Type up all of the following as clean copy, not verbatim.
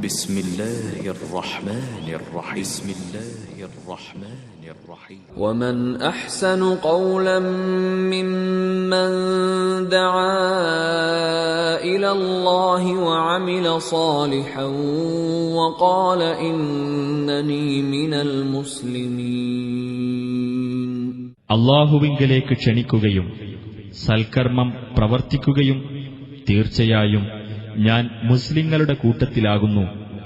بسم الله الرحمن الرحيم بسم الله الرحمن الرحيم ومن أحسن قولا ممن دعا إلى الله وعمل صالحا وقال إنني من المسلمين. അല്ലാഹുവിങ്കലേക്ക് ക്ഷണിക്കുകയും സൽക്കർമ്മം പ്രവർത്തിക്കുകയും തീർച്ചയായും ഞാൻ മുസ്ലിങ്ങളുടെ കൂട്ടത്തിലാകുന്നു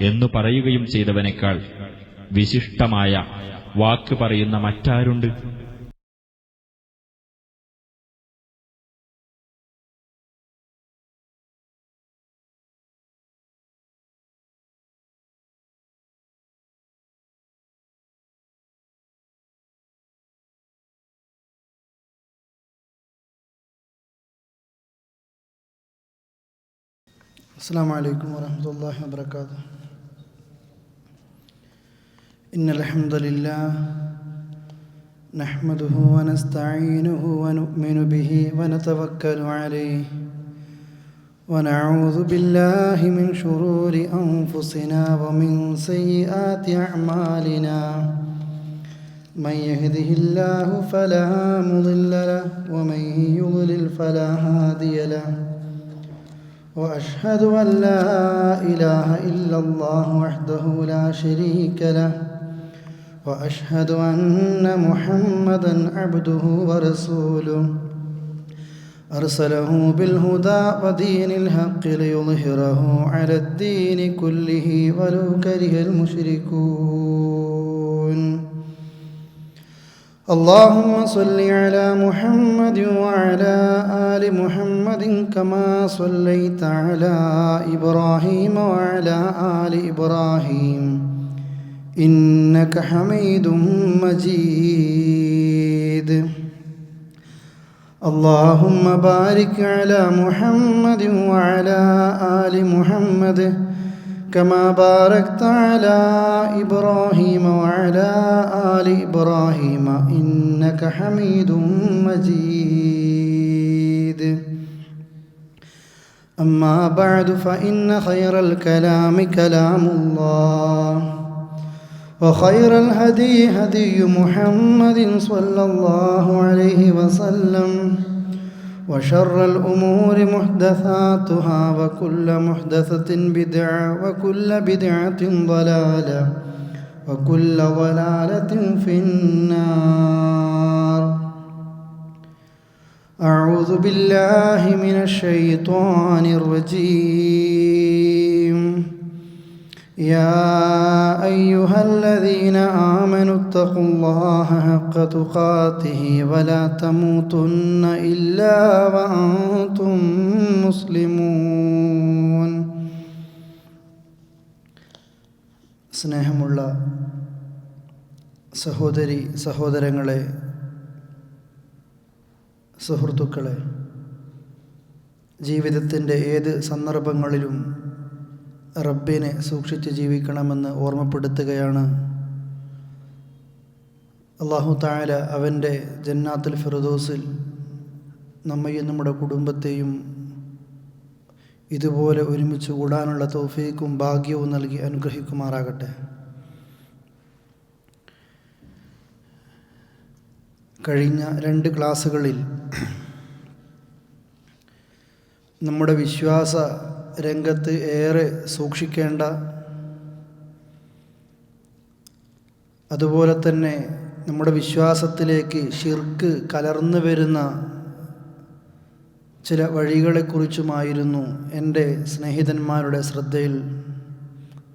എന്നു പറയുകയും ചെയ്തവനേക്കാൾ വിശിഷ്ടമായ വാക്ക് പറയുന്ന മറ്റാരുണ്ട്? السلام عليكم ورحمة الله وبركاته. إن الحمد لله نحمده ونستعينه ونؤمن به ونتوكل عليه ونعوذ بالله من شرور أنفسنا ومن سيئات أعمالنا. من يهده الله فلا مضل له ومن يضلل فلا هادي له. وأشهد أن لا إله إلا الله وحده لا شريك له وأشهد أن محمدًا عبده ورسوله أرسله بالهدى ودين الحق ليظهره على الدين كله ولو كره المشركون. اللهم صل على محمد وعلى آل محمد كما صليت على إبراهيم وعلى آل إبراهيم إنك حميد مجيد. اللهم بارك على محمد وعلى آل محمد كما باركت على إبراهيم وعلى آل إبراهيم إنك حميد مجيد. أما بعد فإن خير الكلام كلام الله وخير الهدي هدي محمد صلى الله عليه وسلم وشر الأمور محدثاتها وكل محدثة بدعة وكل بدعة ضلالة وكل ضلالة في النار. أعوذ بالله من الشيطان الرجيم. يا أيها الذين آمنوا اتقوا الله حق تقاته ولا تموتن إلا وأنتم مسلمون. സ്നേഹമുള്ള സഹോദരി സഹോദരങ്ങളെ, സുഹൃത്തുക്കളെ, ജീവിതത്തിൻ്റെ ഏത് സന്ദർഭങ്ങളിലും റബ്ബിനെ സൂക്ഷിച്ച് ജീവിക്കണമെന്ന് ഓർമ്മപ്പെടുത്തുകയാണ്. അല്ലാഹു തആല അവൻ്റെ ജന്നാത്തുൽ ഫിർദൗസിൽ നമ്മയും നമ്മുടെ കുടുംബത്തെയും ഇതുപോലെ ഒരുമിച്ച് കൂടാനുള്ള തൗഫീഖും ഭാഗ്യവും നൽകി അനുഗ്രഹിക്കുമാറാകട്ടെ. കഴിഞ്ഞ 2 ക്ലാസ്സുകളിൽ നമ്മുടെ വിശ്വാസ രംഗത്ത് ഏറെ സൂക്ഷിക്കേണ്ട, അതുപോലെ തന്നെ നമ്മുടെ വിശ്വാസത്തിലേക്ക് ശിർക്ക് കലർന്നു വരുന്ന ചില വഴികളെക്കുറിച്ചുമായിരുന്നു എൻ്റെ സ്നേഹിതന്മാരുടെ ശ്രദ്ധയിൽ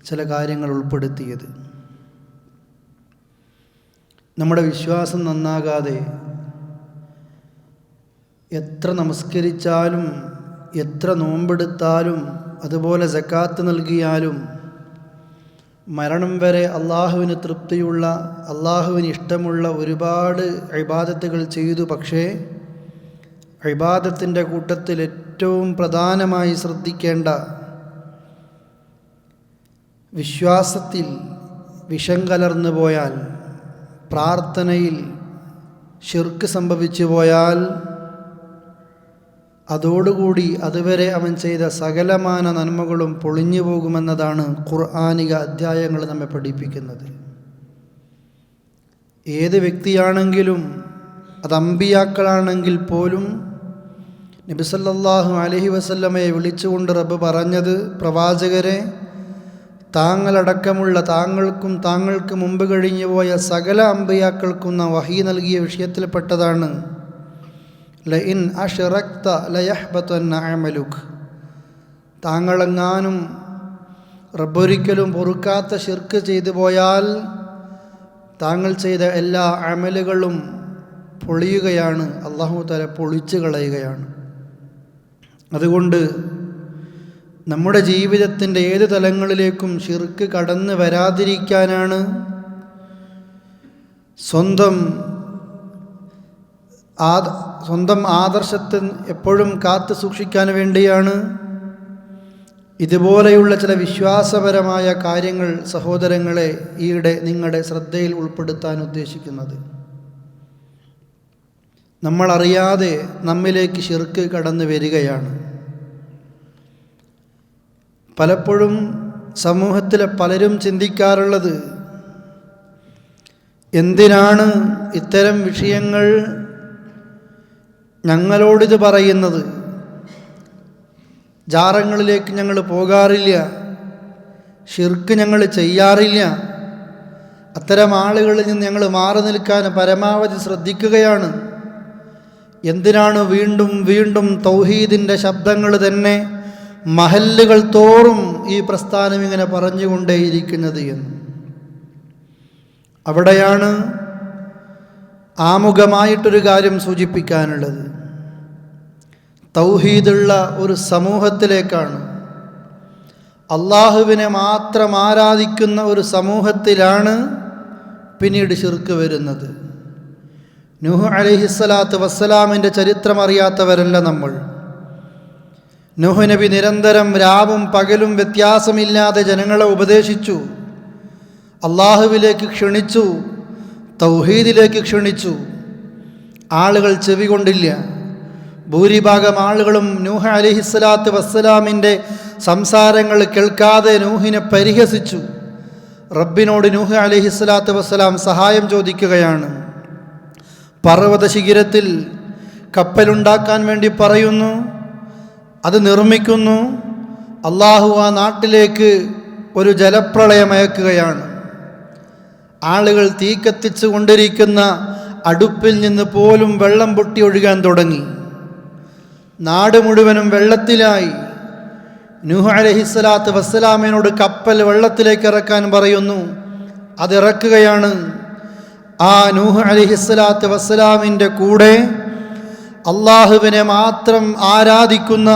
ചില കാര്യങ്ങൾ ഉൾപ്പെടുത്തിയത്. നമ്മുടെ വിശ്വാസം നന്നാകാതെ എത്ര നമസ്കരിച്ചാലും എത്ര നോമ്പെടുത്താലും അതുപോലെ സക്കാത്ത് നൽകിയാലും മരണം വരെ അള്ളാഹുവിന് തൃപ്തിയുള്ള, അള്ളാഹുവിന് ഇഷ്ടമുള്ള ഒരുപാട് ഇബാദത്തുകൾ ചെയ്തു. പക്ഷേ ഇബാദത്തിൻ്റെ കൂട്ടത്തിൽ ഏറ്റവും പ്രധാനമായി ശ്രദ്ധിക്കേണ്ട വിശ്വാസത്തിൽ വിഷം കലർന്നു പോയാൽ, പ്രാർത്ഥനയിൽ ശിർക്ക് സംഭവിച്ചു പോയാൽ അതോടുകൂടി അതുവരെ അവൻ ചെയ്ത സകലമാന നന്മകളും പൊളിഞ്ഞു പോകുമെന്നതാണ് ഖുർആനിക അധ്യായങ്ങൾ നമ്മെ പഠിപ്പിക്കുന്നത്. ഏത് വ്യക്തിയാണെങ്കിലും, അത് അമ്പിയാക്കളാണെങ്കിൽ പോലും നബി സല്ലല്ലാഹു അലൈഹി വസല്ലമയെ വിളിച്ചുകൊണ്ട് റബ്ബ് പറഞ്ഞത്, പ്രവാചകരെ, താങ്കളടക്കമുള്ള താങ്കൾക്കും താങ്കൾക്ക് മുമ്പ് കഴിഞ്ഞുപോയ സകല അമ്പിയാക്കൾക്കും നാം വഹി നൽകിയ വിഷയത്തിൽപ്പെട്ടതാണ് ലഇൻ അശ്റക്ത ലയഹ്ബതന്ന അമലുക്. താങ്കളെങ്ങാനും റബ്ബൊരിക്കലും പൊറുക്കാത്ത ശിർക്ക് ചെയ്തു പോയാൽ താങ്കൾ ചെയ്ത എല്ലാ അമലുകളും പൊളിയുകയാണ്, അല്ലാഹു തആല പൊളിച്ചു കളയുകയാണ്. അതുകൊണ്ട് നമ്മുടെ ജീവിതത്തിൻ്റെ ഏത് തലങ്ങളിലേക്കും ശിർക്ക് കടന്നു വരാതിരിക്കാനാണ്, സ്വന്തം ആദർശത്തെ എപ്പോഴും കാത്തു സൂക്ഷിക്കാൻ വേണ്ടിയാണ് ഇതുപോലെയുള്ള ചില വിശ്വാസപരമായ കാര്യങ്ങൾ സഹോദരങ്ങളെ ഈയിടെ നിങ്ങളുടെ ശ്രദ്ധയിൽ ഉൾപ്പെടുത്താൻ ഉദ്ദേശിക്കുന്നത്. നമ്മളറിയാതെ നമ്മിലേക്ക് ശിർക്ക് കടന്നു വരികയാണ്. പലപ്പോഴും സമൂഹത്തിലെ പലരും ചിന്തിക്കാറുള്ളത്, എന്തിനാണ് ഇത്തരം വിഷയങ്ങൾ ഞങ്ങളോടിത് പറയുന്നത്? ജാറങ്ങളിലേക്ക് ഞങ്ങൾ പോകാറില്ല, ശിർക്ക് ഞങ്ങൾ ചെയ്യാറില്ല, അത്തരം ആളുകളിൽ നിന്ന് ഞങ്ങൾ മാറി നിൽക്കാൻ പരമാവധി ശ്രദ്ധിക്കുകയാണ്. എന്തിനാണ് വീണ്ടും വീണ്ടും തൗഹീദിൻ്റെ ശബ്ദങ്ങൾ തന്നെ മഹല്ലുകൾ തോറും ഈ പ്രസ്ഥാനം ഇങ്ങനെ പറഞ്ഞുകൊണ്ടേയിരിക്കുന്നത് എന്ന്? അവിടെയാണ് ആമുഖമായിട്ടൊരു കാര്യം സൂചിപ്പിക്കാനുള്ളത്. തൗഹീദുള്ള ഒരു സമൂഹത്തിലേക്കാണ്, അള്ളാഹുവിനെ മാത്രം ആരാധിക്കുന്ന ഒരു സമൂഹത്തിലാണ് പിന്നീട് ശിർക്ക് വരുന്നത്. നൂഹ് അലൈഹിസ്സലാത്തു വസ്സലാമിൻ്റെ ചരിത്രം അറിയാത്തവരല്ല നമ്മൾ. നൂഹ് നബി നിരന്തരം രാവും പകലും വ്യത്യാസമില്ലാതെ ജനങ്ങളെ ഉപദേശിച്ചു, അള്ളാഹുവിലേക്ക് ക്ഷണിച്ചു, തൗഹീദിലേക്ക് ക്ഷണിച്ചു. ആളുകൾ ചെവി കൊണ്ടില്ല. ഭൂരിഭാഗം ആളുകളും നൂഹ് അലൈഹിസ്സലാത്തു വസ്സലാമിൻ്റെ സംസാരങ്ങൾ കേൾക്കാതെ നൂഹിനെ പരിഹസിച്ചു. റബ്ബിനോട് നൂഹ് അലൈഹിസ്സലാത്തു വസ്സലാം സഹായം ചോദിക്കുകയാണ്. പർവ്വത ശിഖരത്തിൽ കപ്പലുണ്ടാക്കാൻ വേണ്ടി പറയുന്നു, അത് നിർമ്മിക്കുന്നു. അള്ളാഹു ആ നാട്ടിലേക്ക് ഒരു ജലപ്രളയം അയക്കുകയാണ്. ആളുകൾ തീ കത്തിച്ചു കൊണ്ടിരിക്കുന്ന അടുപ്പിൽ നിന്ന് പോലും വെള്ളം പൊട്ടി ഒഴുകാൻ തുടങ്ങി. നാട് മുഴുവനും വെള്ളത്തിലായി. നൂഹ് അലൈഹിസ്സലാത്തു വസ്സലാമിനോട് കപ്പൽ വെള്ളത്തിലേക്ക് ഇറക്കാൻ പറയുന്നു, അതിറക്കുകയാണ്. ആ നൂഹ് അലൈഹിസ്സലാത്തു വസ്സലാമിൻ്റെ കൂടെ അള്ളാഹുവിനെ മാത്രം ആരാധിക്കുന്ന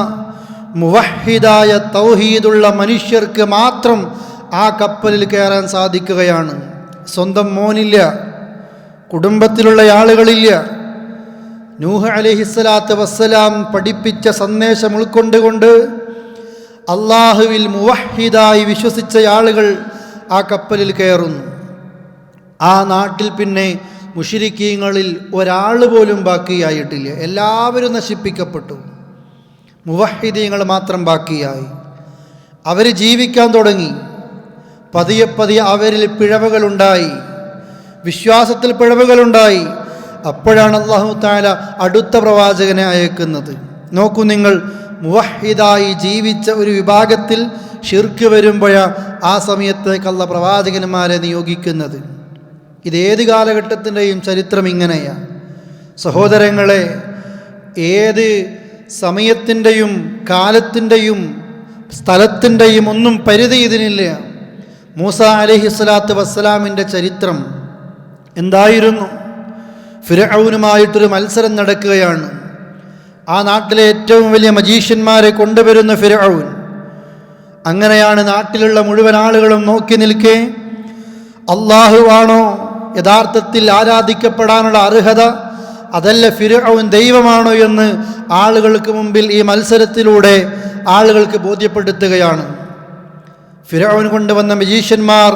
മുവഹിദായ തൗഹീദുള്ള മനുഷ്യർക്ക് മാത്രം ആ കപ്പലിൽ കയറാൻ സാധിക്കുകയാണ്. സ്വന്തം മോനില്ല, കുടുംബത്തിലുള്ള ആളുകളില്ല. നൂഹ് അലൈഹിസ്സലാത്തു വസ്സലാം പഠിപ്പിച്ച സന്ദേശം ഉൾക്കൊണ്ടുകൊണ്ട് അള്ളാഹുവിൽ മുവഹിദായി വിശ്വസിച്ച ആളുകൾ ആ കപ്പലിൽ കയറുന്നു. ആ നാട്ടിൽ പിന്നെ മുശ്രിക്കീങ്ങളിൽ ഒരാൾ പോലും ബാക്കിയായിട്ടില്ല. എല്ലാവരും നശിപ്പിക്കപ്പെട്ടു. മുവഹിദീങ്ങൾ മാത്രം ബാക്കിയായി. അവർ ജീവിക്കാൻ തുടങ്ങി. പതിയെ പതിയെ അവരിൽ പിഴവുകളുണ്ടായി, വിശ്വാസത്തിൽ പിഴവുകളുണ്ടായി. അപ്പോഴാണ് അല്ലാഹു തആല അടുത്ത പ്രവാചകനെ അയക്കുന്നത്. നോക്കൂ നിങ്ങൾ, മുവഹിദായി ജീവിച്ച ഒരു വിഭാഗത്തിൽ ശിർക്ക് വരുമ്പോഴാണ് ആ സമയത്തേക്ക് അല്ലാഹു പ്രവാചകന്മാരെ നിയോഗിക്കുന്നത്. ഇതേത് കാലഘട്ടത്തിൻ്റെയും ചരിത്രം ഇങ്ങനെയാണ്. സഹോദരങ്ങളെ, ഏത് സമയത്തിൻ്റെയും കാലത്തിൻ്റെയും സ്ഥലത്തിൻ്റെയും ഒന്നും പരിധി ഇതിനില്ല. മൂസ അലൈഹിസ്സലാത്തു വസ്സലാമിൻ്റെ ചരിത്രം എന്തായിരുന്നു? ഫിർഔനുമായിട്ടൊരു മത്സരം നടക്കുകയാണ്. ആ നാട്ടിലെ ഏറ്റവും വലിയ മജീഷ്യന്മാരെ കൊണ്ടുവരുന്ന ഫിർഔൻ. അങ്ങനെയാണ് നാട്ടിലുള്ള മുഴുവൻ ആളുകളും നോക്കി നിൽക്കെ, അള്ളാഹുവാണോ യഥാർത്ഥത്തിൽ ആരാധിക്കപ്പെടാനുള്ള അർഹത, അതല്ല ഫിർഔൻ ദൈവമാണോ എന്ന് ആളുകൾക്ക് മുമ്പിൽ ഈ മത്സരത്തിലൂടെ ആളുകൾക്ക് ബോധ്യപ്പെടുത്തുകയാണ്. ഫിർഔൻ കൊണ്ടുവന്ന മജീഷ്യന്മാർ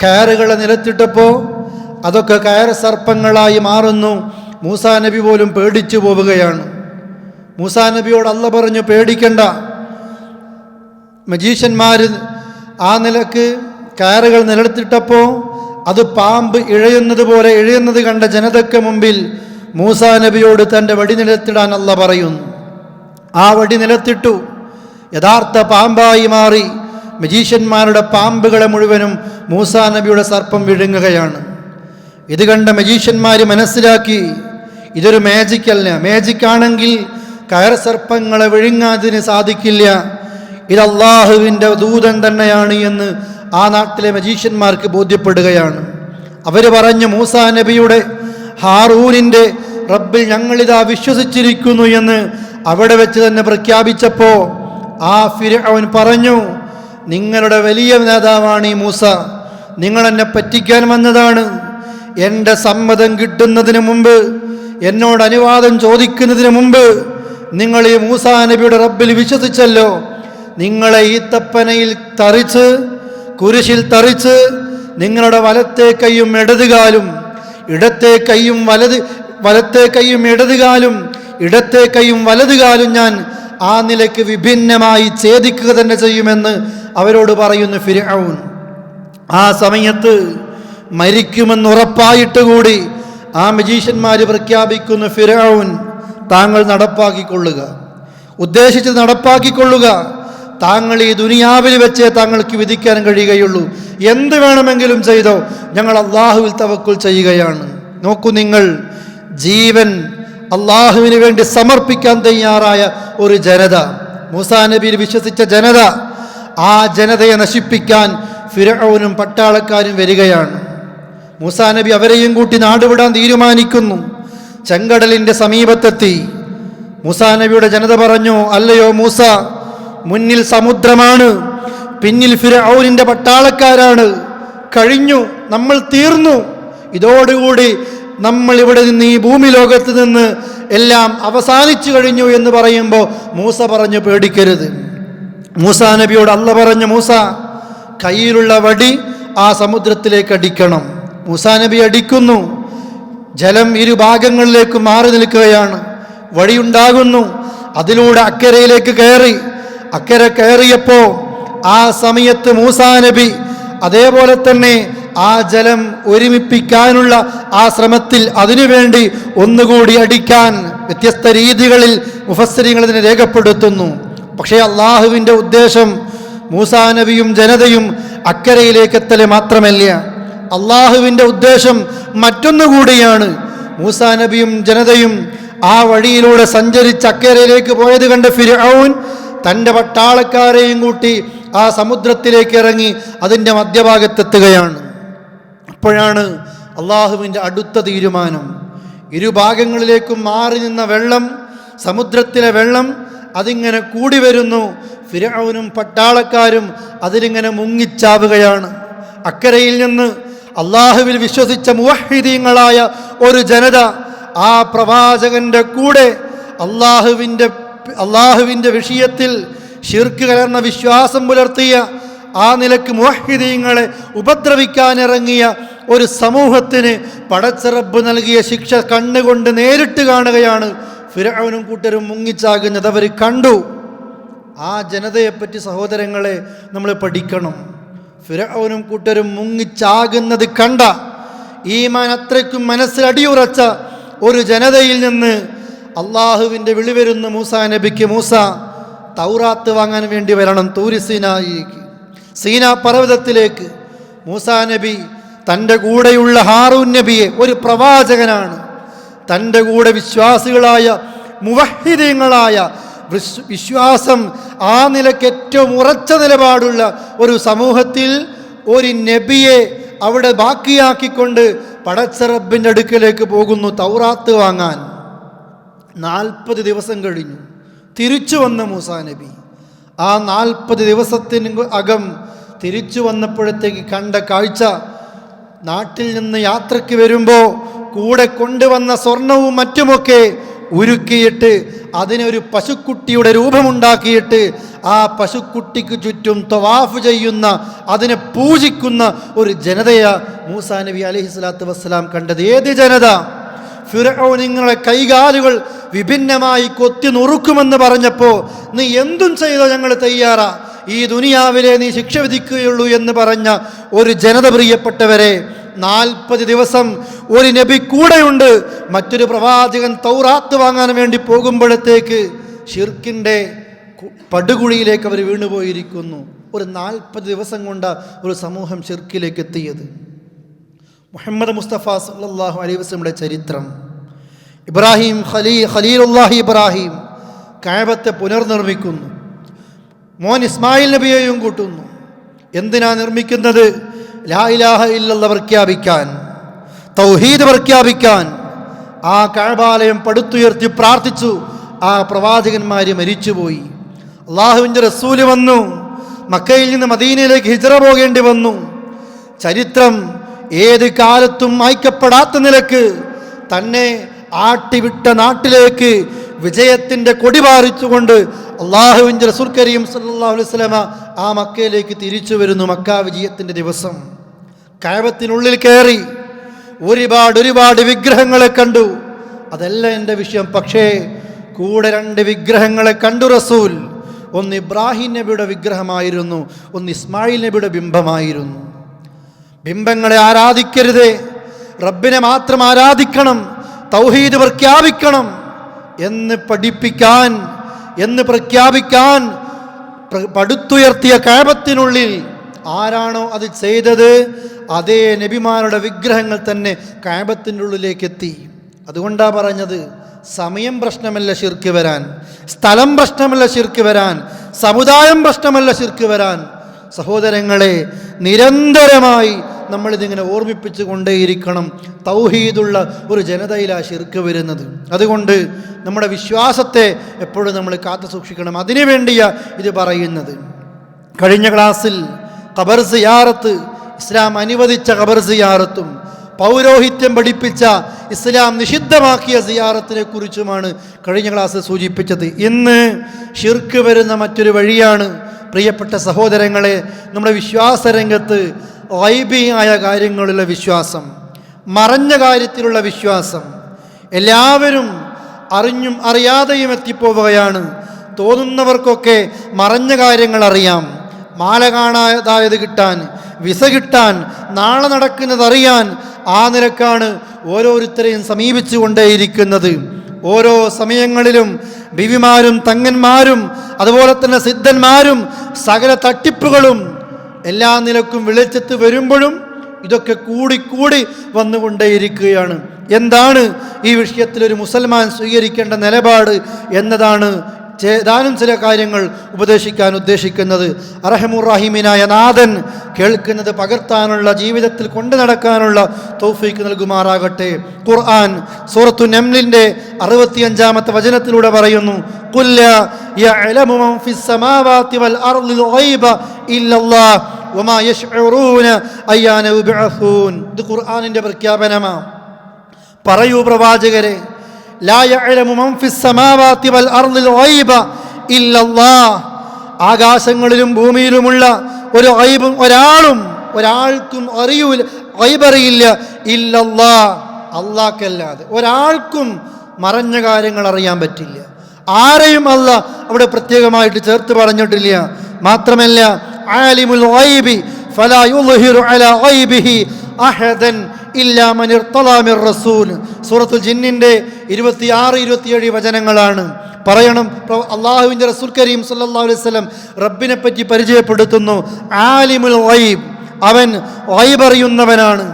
കയറുകളെ നിലത്തിട്ടപ്പോൾ അതൊക്കെ കയർ സർപ്പങ്ങളായി മാറുന്നു. മൂസാ നബി പോലും പേടിച്ചു പോവുകയാണ്. മൂസാ നബിയോട് അല്ല പറഞ്ഞു, പേടിക്കണ്ട. മജീഷ്യന്മാർ ആ നിലക്ക് കയറുകൾ നിലത്തിട്ടപ്പോൾ അത് പാമ്പ് ഇഴയുന്നത് പോലെ ഇഴയുന്നത് കണ്ട ജനതയ്ക്ക് മുമ്പിൽ മൂസാ നബിയോട് തൻ്റെ വടി നിലത്തിടാൻ അല്ല പറയുന്നു. ആ വടി നിലത്തിട്ടു. യഥാർത്ഥ പാമ്പായി മാറി മജീഷ്യന്മാരുടെ പാമ്പുകളെ മുഴുവനും മൂസാ നബിയുടെ സർപ്പം വിഴുങ്ങുകയാണ്. ഇത് കണ്ട മജീഷ്യന്മാർ മനസ്സിലാക്കി, ഇതൊരു മാജിക്കല്ല. മാജിക്കാണെങ്കിൽ കയർ സർപ്പങ്ങളെ വിഴുങ്ങാതിന് സാധിക്കില്ല, ഇത് അള്ളാഹുവിൻ്റെ ദൂതൻ തന്നെയാണ് എന്ന് ആ നാട്ടിലെ മജീഷ്യന്മാർക്ക് ബോധ്യപ്പെടുകയാണ്. അവർ പറഞ്ഞു, മൂസാ നബിയുടെ ഹാറൂനിൻ്റെ റബ്ബിൽ ഞങ്ങളിതാ വിശ്വസിച്ചിരിക്കുന്നു എന്ന് അവിടെ വെച്ച് തന്നെ പ്രഖ്യാപിച്ചപ്പോൾ ആ ഫിർഔൻ പറഞ്ഞു, നിങ്ങളുടെ വലിയ നേതാവാണ് ഈ മൂസ, നിങ്ങളെന്നെ പറ്റിക്കാൻ വന്നതാണ്. എൻ്റെ സമ്മതം കിട്ടുന്നതിന് മുമ്പ്, എന്നോട് അനുവാദം ചോദിക്കുന്നതിന് മുമ്പ് നിങ്ങൾ ഈ മൂസാ നബിയുടെ റബ്ബിൽ വിശ്വസിച്ചല്ലോ. നിങ്ങളെ ഈ തപ്പനയിൽ തറിച്ച്, കുരിശിൽ തറിച്ച്, നിങ്ങളുടെ വലത്തെ കൈയും ഇടതുകാലും, ഇടത്തെ കൈയും വലതുകാലും ഞാൻ ആ നിലയ്ക്ക് വിഭിന്നമായി ഛേദിക്കുക തന്നെ ചെയ്യുമെന്ന് അവരോട് പറയുന്നു ഫിർഔൻ. ആ സമയത്ത് മരിക്കുമെന്നുറപ്പായിട്ട് കൂടി ആ മജീഷ്യന്മാർ പ്രഖ്യാപിക്കുന്നു, ഫിർഔൻ താങ്കൾ നടപ്പാക്കിക്കൊള്ളുക, ഉദ്ദേശിച്ചത് നടപ്പാക്കിക്കൊള്ളുക. താങ്കൾ ഈ ദുനിയാവിൽ വെച്ചേ താങ്കൾക്ക് വിധിക്കാൻ കഴിയുകയുള്ളൂ. എന്ത് വേണമെങ്കിലും ചെയ്തോ, ഞങ്ങൾ അള്ളാഹുവിൽ തവക്കുൽ ചെയ്യുകയാണ്. നോക്കൂ നിങ്ങൾ, ജീവൻ അള്ളാഹുവിന് വേണ്ടി സമർപ്പിക്കാൻ തയ്യാറായ ഒരു ജനത, മൂസാ നബിയിൽ വിശ്വസിച്ച ജനത, ആ ജനതയെ നശിപ്പിക്കാൻ ഫിർഔനും പട്ടാളക്കാരും വരികയാണ്. മൂസാ നബി അവരെയും കൂട്ടി നാടുവിടാൻ തീരുമാനിക്കുന്നു. ചെങ്കടലിൻ്റെ സമീപത്തെത്തി. മൂസാ നബിയുടെ ജനത പറഞ്ഞു, അല്ലയോ മൂസ, മുന്നിൽ സമുദ്രമാണ്, പിന്നിൽ ഫിർഔനിൻ്റെ പട്ടാളക്കാരാണ്. കഴിഞ്ഞു, നമ്മൾ തീർന്നു. ഇതോടുകൂടി നമ്മൾ ഇവിടെ നിന്ന്, ഈ ഭൂമി ലോകത്ത് നിന്ന് എല്ലാം അവസാനിച്ചു കഴിഞ്ഞു എന്ന് പറയുമ്പോൾ മൂസ പറഞ്ഞു, പേടിക്കരുത്. മൂസാ നബിയോട് അല്ല പറഞ്ഞു, മൂസ കയ്യിലുള്ള വടി ആ സമുദ്രത്തിലേക്ക് അടിക്കണം. മൂസാ നബി അടിക്കുന്നു. ജലം ഇരുഭാഗങ്ങളിലേക്ക് മാറി നിൽക്കുകയാണ്. വഴിയുണ്ടാകുന്നു. അതിലൂടെ അക്കരയിലേക്ക് കയറി. അക്കരെ കയറിയപ്പോൾ ആ സമയത്ത് മൂസാ നബി അതേപോലെ തന്നെ ആ ജലം ഒരുമിപ്പിക്കാനുള്ള ആ ശ്രമത്തിൽ അതിനുവേണ്ടി ഒന്നുകൂടി അടിക്കാൻ വ്യത്യസ്ത രീതികളിൽ മുഫസ്സിരീങ്ങൾ ഇതിനെ രേഖപ്പെടുത്തുന്നു. പക്ഷേ അള്ളാഹുവിൻ്റെ ഉദ്ദേശം മൂസാ നബിയും ജനതയും അക്കരയിലേക്ക് എത്തല് മാത്രമല്ല, അള്ളാഹുവിൻ്റെ ഉദ്ദേശം മറ്റൊന്നുകൂടിയാണ്. മൂസാ നബിയും ജനതയും ആ വഴിയിലൂടെ സഞ്ചരിച്ച് അക്കരയിലേക്ക് പോയത് കണ്ട ഫിർഔൻ തൻ്റെ പട്ടാളക്കാരെയും കൂട്ടി ആ സമുദ്രത്തിലേക്ക് ഇറങ്ങി അതിൻ്റെ മധ്യഭാഗത്തെത്തുകയാണ്. അപ്പോഴാണ് അള്ളാഹുവിൻ്റെ അടുത്ത തീരുമാനം. ഇരുഭാഗങ്ങളിലേക്കും മാറി നിന്ന വെള്ളം, സമുദ്രത്തിലെ വെള്ളം അതിങ്ങനെ കൂടി വരുന്നു. ഫിർഔനും പട്ടാളക്കാരും അതിലിങ്ങനെ മുങ്ങിച്ചാവുകയാണ്. അക്കരയിൽ നിന്ന് അള്ളാഹുവിൽ വിശ്വസിച്ച മുവഹ്ഹിദീങ്ങളായ ഒരു ജനത ആ പ്രവാചകന്റെ കൂടെ അള്ളാഹുവിൻ്റെ വിഷയത്തിൽ ശിർക്ക് കലർന്ന വിശ്വാസം പുലർത്തിയ ആ നിലക്ക് മുവഹ്ഹിദീങ്ങളെ ഉപദ്രവിക്കാനിറങ്ങിയ ഒരു സമൂഹത്തിന് പടച്ച റബ്ബ് നൽകിയ ശിക്ഷ കണ്ണുകൊണ്ട് നേരിട്ട് കാണുകയാണ്. ഫിർഔനും കൂട്ടരും മുങ്ങിച്ചാകുന്നത് അവർ കണ്ടു. ആ ജനതയെപ്പറ്റി സഹോദരങ്ങളെ നമ്മൾ പഠിക്കണം. ഫിർഔനും കൂട്ടരും മുങ്ങിച്ചാകുന്നത് കണ്ട, ഈമാൻ അത്രയ്ക്കും മനസ്സിൽ അടിയുറച്ച ഒരു ജനതയിൽ നിന്ന് അള്ളാഹുവിൻ്റെ വിളി വരുന്ന മൂസാ നബിക്ക്, മൂസ തൗറാത്ത് വാങ്ങാൻ വേണ്ടി വരണം തൂരി സീനാ പർവ്വതത്തിലേക്ക്. മൂസാ നബി തൻ്റെ കൂടെയുള്ള ഹാറൂൻ നബിയെ, ഒരു പ്രവാചകനാണ്, തൻ്റെ കൂടെ വിശ്വാസികളായ മുവഹ്ഹിദീങ്ങളായ വിശ്വാസം ആ നിലയ്ക്ക് ഏറ്റവും ഉറച്ച നിലപാടുള്ള ഒരു സമൂഹത്തിൽ ഒരു നബിയെ അവിടെ ബാക്കിയാക്കിക്കൊണ്ട് പടച്ച റബ്ബിൻ്റെ അടുക്കലേക്ക് പോകുന്നു തൗറാത്ത് വാങ്ങാൻ. 40 ദിവസം കഴിഞ്ഞു. തിരിച്ചു വന്ന മൂസാ നബി ആ 40 ദിവസത്തിന് അകം തിരിച്ചു വന്നപ്പോഴത്തേക്ക് കണ്ട കാഴ്ച, നാട്ടിൽ നിന്ന് യാത്രയ്ക്ക് വരുമ്പോൾ കൂടെ കൊണ്ടുവന്ന സ്വർണവും മറ്റുമൊക്കെ ഉരുക്കിയിട്ട് അതിനൊരു പശുക്കുട്ടിയുടെ രൂപമുണ്ടാക്കിയിട്ട് ആ പശുക്കുട്ടിക്ക് ചുറ്റും തവാഫ് ചെയ്യുന്ന, അതിനെ പൂജിക്കുന്ന ഒരു ജനതയാ മൂസാ നബി അലൈഹി സ്വലാത്തു വസ്സലാം കണ്ടത്. ഏത് ജനത? ഫിർഔനിങ്ങളെ കൈകാലുകൾ വിഭിന്നമായി കൊത്തി നുറുക്കുമെന്ന് പറഞ്ഞപ്പോൾ നീ എന്തും ചെയ്തോ ഞങ്ങൾ തയ്യാറാ, ഈ ദുനിയാവിലെ നീ ശിക്ഷ വിധിക്കുകയുള്ളൂ എന്ന് പറഞ്ഞ ഒരു ജനത, പ്രിയപ്പെട്ടവരെ, 40 ദിവസം ഒരു നബി കൂടെയുണ്ട്. മറ്റൊരു പ്രവാചകൻ തൗറാത്ത് വാങ്ങാൻ വേണ്ടി പോകുമ്പോഴത്തേക്ക് ഷിർക്കിൻ്റെ പടുകുഴിയിലേക്ക് അവർ വീണുപോയിരിക്കുന്നു. ഒരു 40 ദിവസം കൊണ്ട് ഒരു സമൂഹം ഷിർക്കിലേക്ക് എത്തിയത്. മുഹമ്മദ് മുസ്തഫ സല്ലല്ലാഹു അലൈഹി വസല്ലമയുടെ ചരിത്രം. ഇബ്രാഹിം ഖലീലുല്ലാഹി ഇബ്രാഹിം കഅബത്തെ പുനർനിർമ്മിക്കുന്നു. മോൻ ഇസ്മായിൽ നബിയെയും കൂട്ടുന്നു. എന്തിനാ നിർമ്മിക്കുന്നത്? ലാ ഇലാഹ ഇല്ലല്ലാഹ് പ്രഖ്യാപിക്കാൻ, തൗഹീദ് പ്രഖ്യാപിക്കാൻ. ആ കഅബാലയം പടുത്തുയർത്തി പ്രാർത്ഥിച്ചു. ആ പ്രവാചകന്മാർ മരിച്ചുപോയി. അള്ളാഹുവിൻ്റെ റസൂല് വന്നു. മക്കയിൽ നിന്ന് മദീനയിലേക്ക് ഹിജ്റ പോകേണ്ടി വന്നു. ചരിത്രം ഏത് കാലത്തും മായ്ക്കപ്പെടാത്ത നിലക്ക് തന്നെ ആട്ടിവിട്ട നാട്ടിലേക്ക് വിജയത്തിൻ്റെ കൊടി പാറിച്ചുകൊണ്ട് അള്ളാഹുവിൻ്റെ റസൂൽ കരീം സല്ലല്ലാഹു അലൈഹി വസല്ലമ ആ മക്കയിലേക്ക് തിരിച്ചു വരുന്നു. മക്ക വിജയത്തിൻ്റെ ദിവസം കഅബത്തിനുള്ളിൽ കയറി ഒരുപാട് വിഗ്രഹങ്ങളെ കണ്ടു. അതല്ല എൻ്റെ വിഷയം. പക്ഷേ കൂടെ 2 വിഗ്രഹങ്ങളെ കണ്ടു റസൂൽ. ഒന്ന് ഇബ്രാഹിം നബിയുടെ വിഗ്രഹമായിരുന്നു, ഒന്ന് ഇസ്മായിൽ നബിയുടെ ബിംബമായിരുന്നു. ബിംബങ്ങളെ ആരാധിക്കരുതേ, റബ്ബിനെ മാത്രം ആരാധിക്കണം, തൗഹീദ് പ്രഖ്യാപിക്കണം എന്ന് പഠിപ്പിക്കാൻ, എന്ന് പ്രഖ്യാപിക്കാൻ പടുത്തുയർത്തിയ കഅബത്തിനുള്ളിൽ ആരാണോ അത് ചെയ്തത്, അതേ നബിമാരുടെ വിഗ്രഹങ്ങൾ തന്നെ കഅബത്തിൻ്റെ ഉള്ളിലേക്ക് എത്തി. അതുകൊണ്ടാണ് പറഞ്ഞത്, സമയം പ്രശ്നമല്ല ശിർക്ക് വരാൻ, സ്ഥലം പ്രശ്നമല്ല ശിർക്ക് വരാൻ, സമുദായം പ്രശ്നമല്ല ശിർക്ക് വരാൻ. സഹോദരങ്ങളെ, നിരന്തരമായി നമ്മളിതിങ്ങനെ ഓർമ്മിപ്പിച്ചു കൊണ്ടേയിരിക്കണം. തൗഹീദുള്ള ഒരു ജനതയിലാണ് ശിർക്ക് വരുന്നത്. അതുകൊണ്ട് നമ്മുടെ വിശ്വാസത്തെ എപ്പോഴും നമ്മൾ കാത്തു സൂക്ഷിക്കണം. അതിനു വേണ്ടിയാണ് ഇത് പറയുന്നത്. കഴിഞ്ഞ ക്ലാസ്സിൽ ഖബർ സിയാറത്ത്, ഇസ്ലാം അനുവദിച്ച ഖബർ സിയാറത്തും പൗരോഹിത്യം പഠിപ്പിച്ച ഇസ്ലാം നിഷിദ്ധമാക്കിയ സിയാറത്തിനെ കുറിച്ചുമാണ് കഴിഞ്ഞ ക്ലാസ് സൂചിപ്പിച്ചത്. ഇന്ന് ഷിർക്ക് വരുന്ന മറ്റൊരു വഴിയാണ് പ്രിയപ്പെട്ട സഹോദരങ്ങളെ, നമ്മുടെ വിശ്വാസരംഗത്ത് ഗൈബിയായ കാര്യങ്ങളിലുള്ള വിശ്വാസം, മറഞ്ഞ കാര്യത്തിലുള്ള വിശ്വാസം. എല്ലാവരും അറിഞ്ഞും അറിയാതെയും എത്തിപ്പോവുകയാണ്. തോന്നുന്നവർക്കൊക്കെ മറഞ്ഞ കാര്യങ്ങൾ അറിയാം. മാല കാണാതായത് കിട്ടാൻ, വിസ കിട്ടാൻ, നാളെ നടക്കുന്നത് അറിയാൻ, ആ നിലക്കാണ് ഓരോരുത്തരെയും സമീപിച്ചു കൊണ്ടേയിരിക്കുന്നത്. ഓരോ സമയങ്ങളിലും ബിവിമാരും തങ്ങന്മാരും അതുപോലെ തന്നെ സിദ്ധന്മാരും സകല തട്ടിപ്പുകളും എല്ലാ നിലക്കും വെളിച്ചത്ത് വരുമ്പോഴും ഇതൊക്കെ കൂടി വന്നുകൊണ്ടേയിരിക്കുകയാണ്. എന്താണ് ഈ വിഷയത്തിൽ ഒരു മുസൽമാൻ സ്വീകരിക്കേണ്ട നിലപാട് എന്നതാണ് ഏതാനും ചില കാര്യങ്ങൾ ഉപദേശിക്കാൻ ഉദ്ദേശിക്കുന്നത്. അർഹമുർ-റഹീമിനായ നാഥൻ കേൾക്കുന്നത് പകർത്താനുള്ള, ജീവിതത്തിൽ കൊണ്ടു നടക്കാനുള്ള തൗഫീക്ക് നൽകുമാറാകട്ടെ. ഖുർആൻ സൂറത്തു നംലിന്റെ 65-ാമത്തെ വചനത്തിലൂടെ പറയുന്നു, ഖുൽ ലാ യഅലമു മൻ ഫിസ് സമാവാതി വൽ അർദിൽ ഗൈബ ഇല്ലല്ലാഹ് വമാ യശ്ഉറൂന അയ്യാന യുബ്അസൂൻ. ഇത് ഖുർആനിന്റെ പ്രഖ്യാപനമാണ്. പറയൂ പ്രവാചകരെ, ലാ യഅലമു മൻ ഫിസ് സമാവാതി വൽ അർദിൽ ഗൈബ ഇല്ലല്ലാഹ്, ആകാശങ്ങളിലും ഭൂമിയിലുമുള്ള ഒരു ഗൈബും ഒരാൾക്കും അറിയൂല, ഗൈബറിയില്ല, ഇല്ലല്ലാഹ്, അല്ലാഹ്ക്കല്ലാതെ ഒരാൾക്കും മറഞ്ഞ കാര്യങ്ങൾ അറിയാൻ പറ്റില്ല. ആരെയും അല്ലാഹ് അവിടെ പ്രത്യേകമായിട്ട് ചേർത്ത് പറഞ്ഞിട്ടില്ല. മാത്രമല്ല, ആലിമുൽ ഗൈബി ഫലാ യുദ്ഹിറു അലാ ഗൈബിഹി അഹദൻ ഇല്ലാ മൻ ഇർതളാ മിർ റസൂൽ. സൂറത്തുൽ ജിന്നിന്റെ 26-27 വചനങ്ങളാണ്. പറയണം, അള്ളാഹുവിൻ്റെ റസൂൽ കരീം സല്ലല്ലാഹു അലൈഹി വസല്ലം റബ്ബിനെ പറ്റി പരിചയപ്പെടുത്തുന്നു, ആലിമുൽ ഗൈബ്, അവൻ ഗൈബ് അറിയുന്നവനാണ്.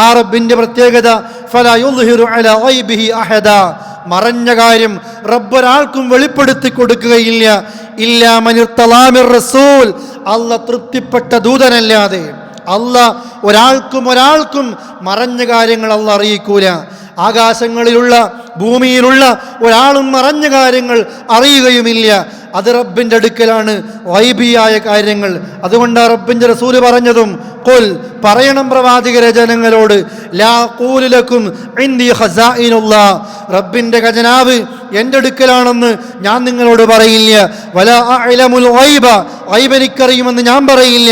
ആ റബ്ബിന്റെ പ്രത്യേകത ഫലാ യുദ്ഹിറു അലാ ഗൈബിഹി അഹദ, മറഞ്ഞ കാര്യം റബ്ബൊരാൾക്കും വെളിപ്പെടുത്തി കൊടുക്കുകയില്ല. ഇല്ലാ മൻ ഇർതളാ മിർ റസൂൽ, അല്ലാഹ് തൃപ്തിപ്പെട്ട ദൂതനല്ലാതെ. അല്ലാഹ് ഒരാൾക്കും മറഞ്ഞ കാര്യങ്ങൾ അല്ലാഹ് അറിയിക്കൂല. ആകാശങ്ങളിലുള്ള ഭൂമിയിലുള്ള ഒരാളും മറഞ്ഞ കാര്യങ്ങൾ അറിയുകയുമില്ല. അത് റബ്ബിൻ്റെ അടുക്കലാണ് ഗൈബിയായ കാര്യങ്ങൾ. അതുകൊണ്ട് റബ്ബിൻ്റെ റസൂല് പറഞ്ഞതും, ഖുൽ, പറയണം പ്രവാചകരെ ജനങ്ങളോട്, ലാ ഖൂലു ലക്കും ഇൻദി ഖസാഇനുല്ലാഹ്, റബ്ബിൻ്റെ ഖജനാവ് എൻ്റെ അടുക്കലാണെന്ന് ഞാൻ നിങ്ങളോട് പറയില്ല. വലാ അഅലമുൽ ഗൈബ, ഗൈബ് എനിക്കറിയുമെന്ന് ഞാൻ പറയില്ല.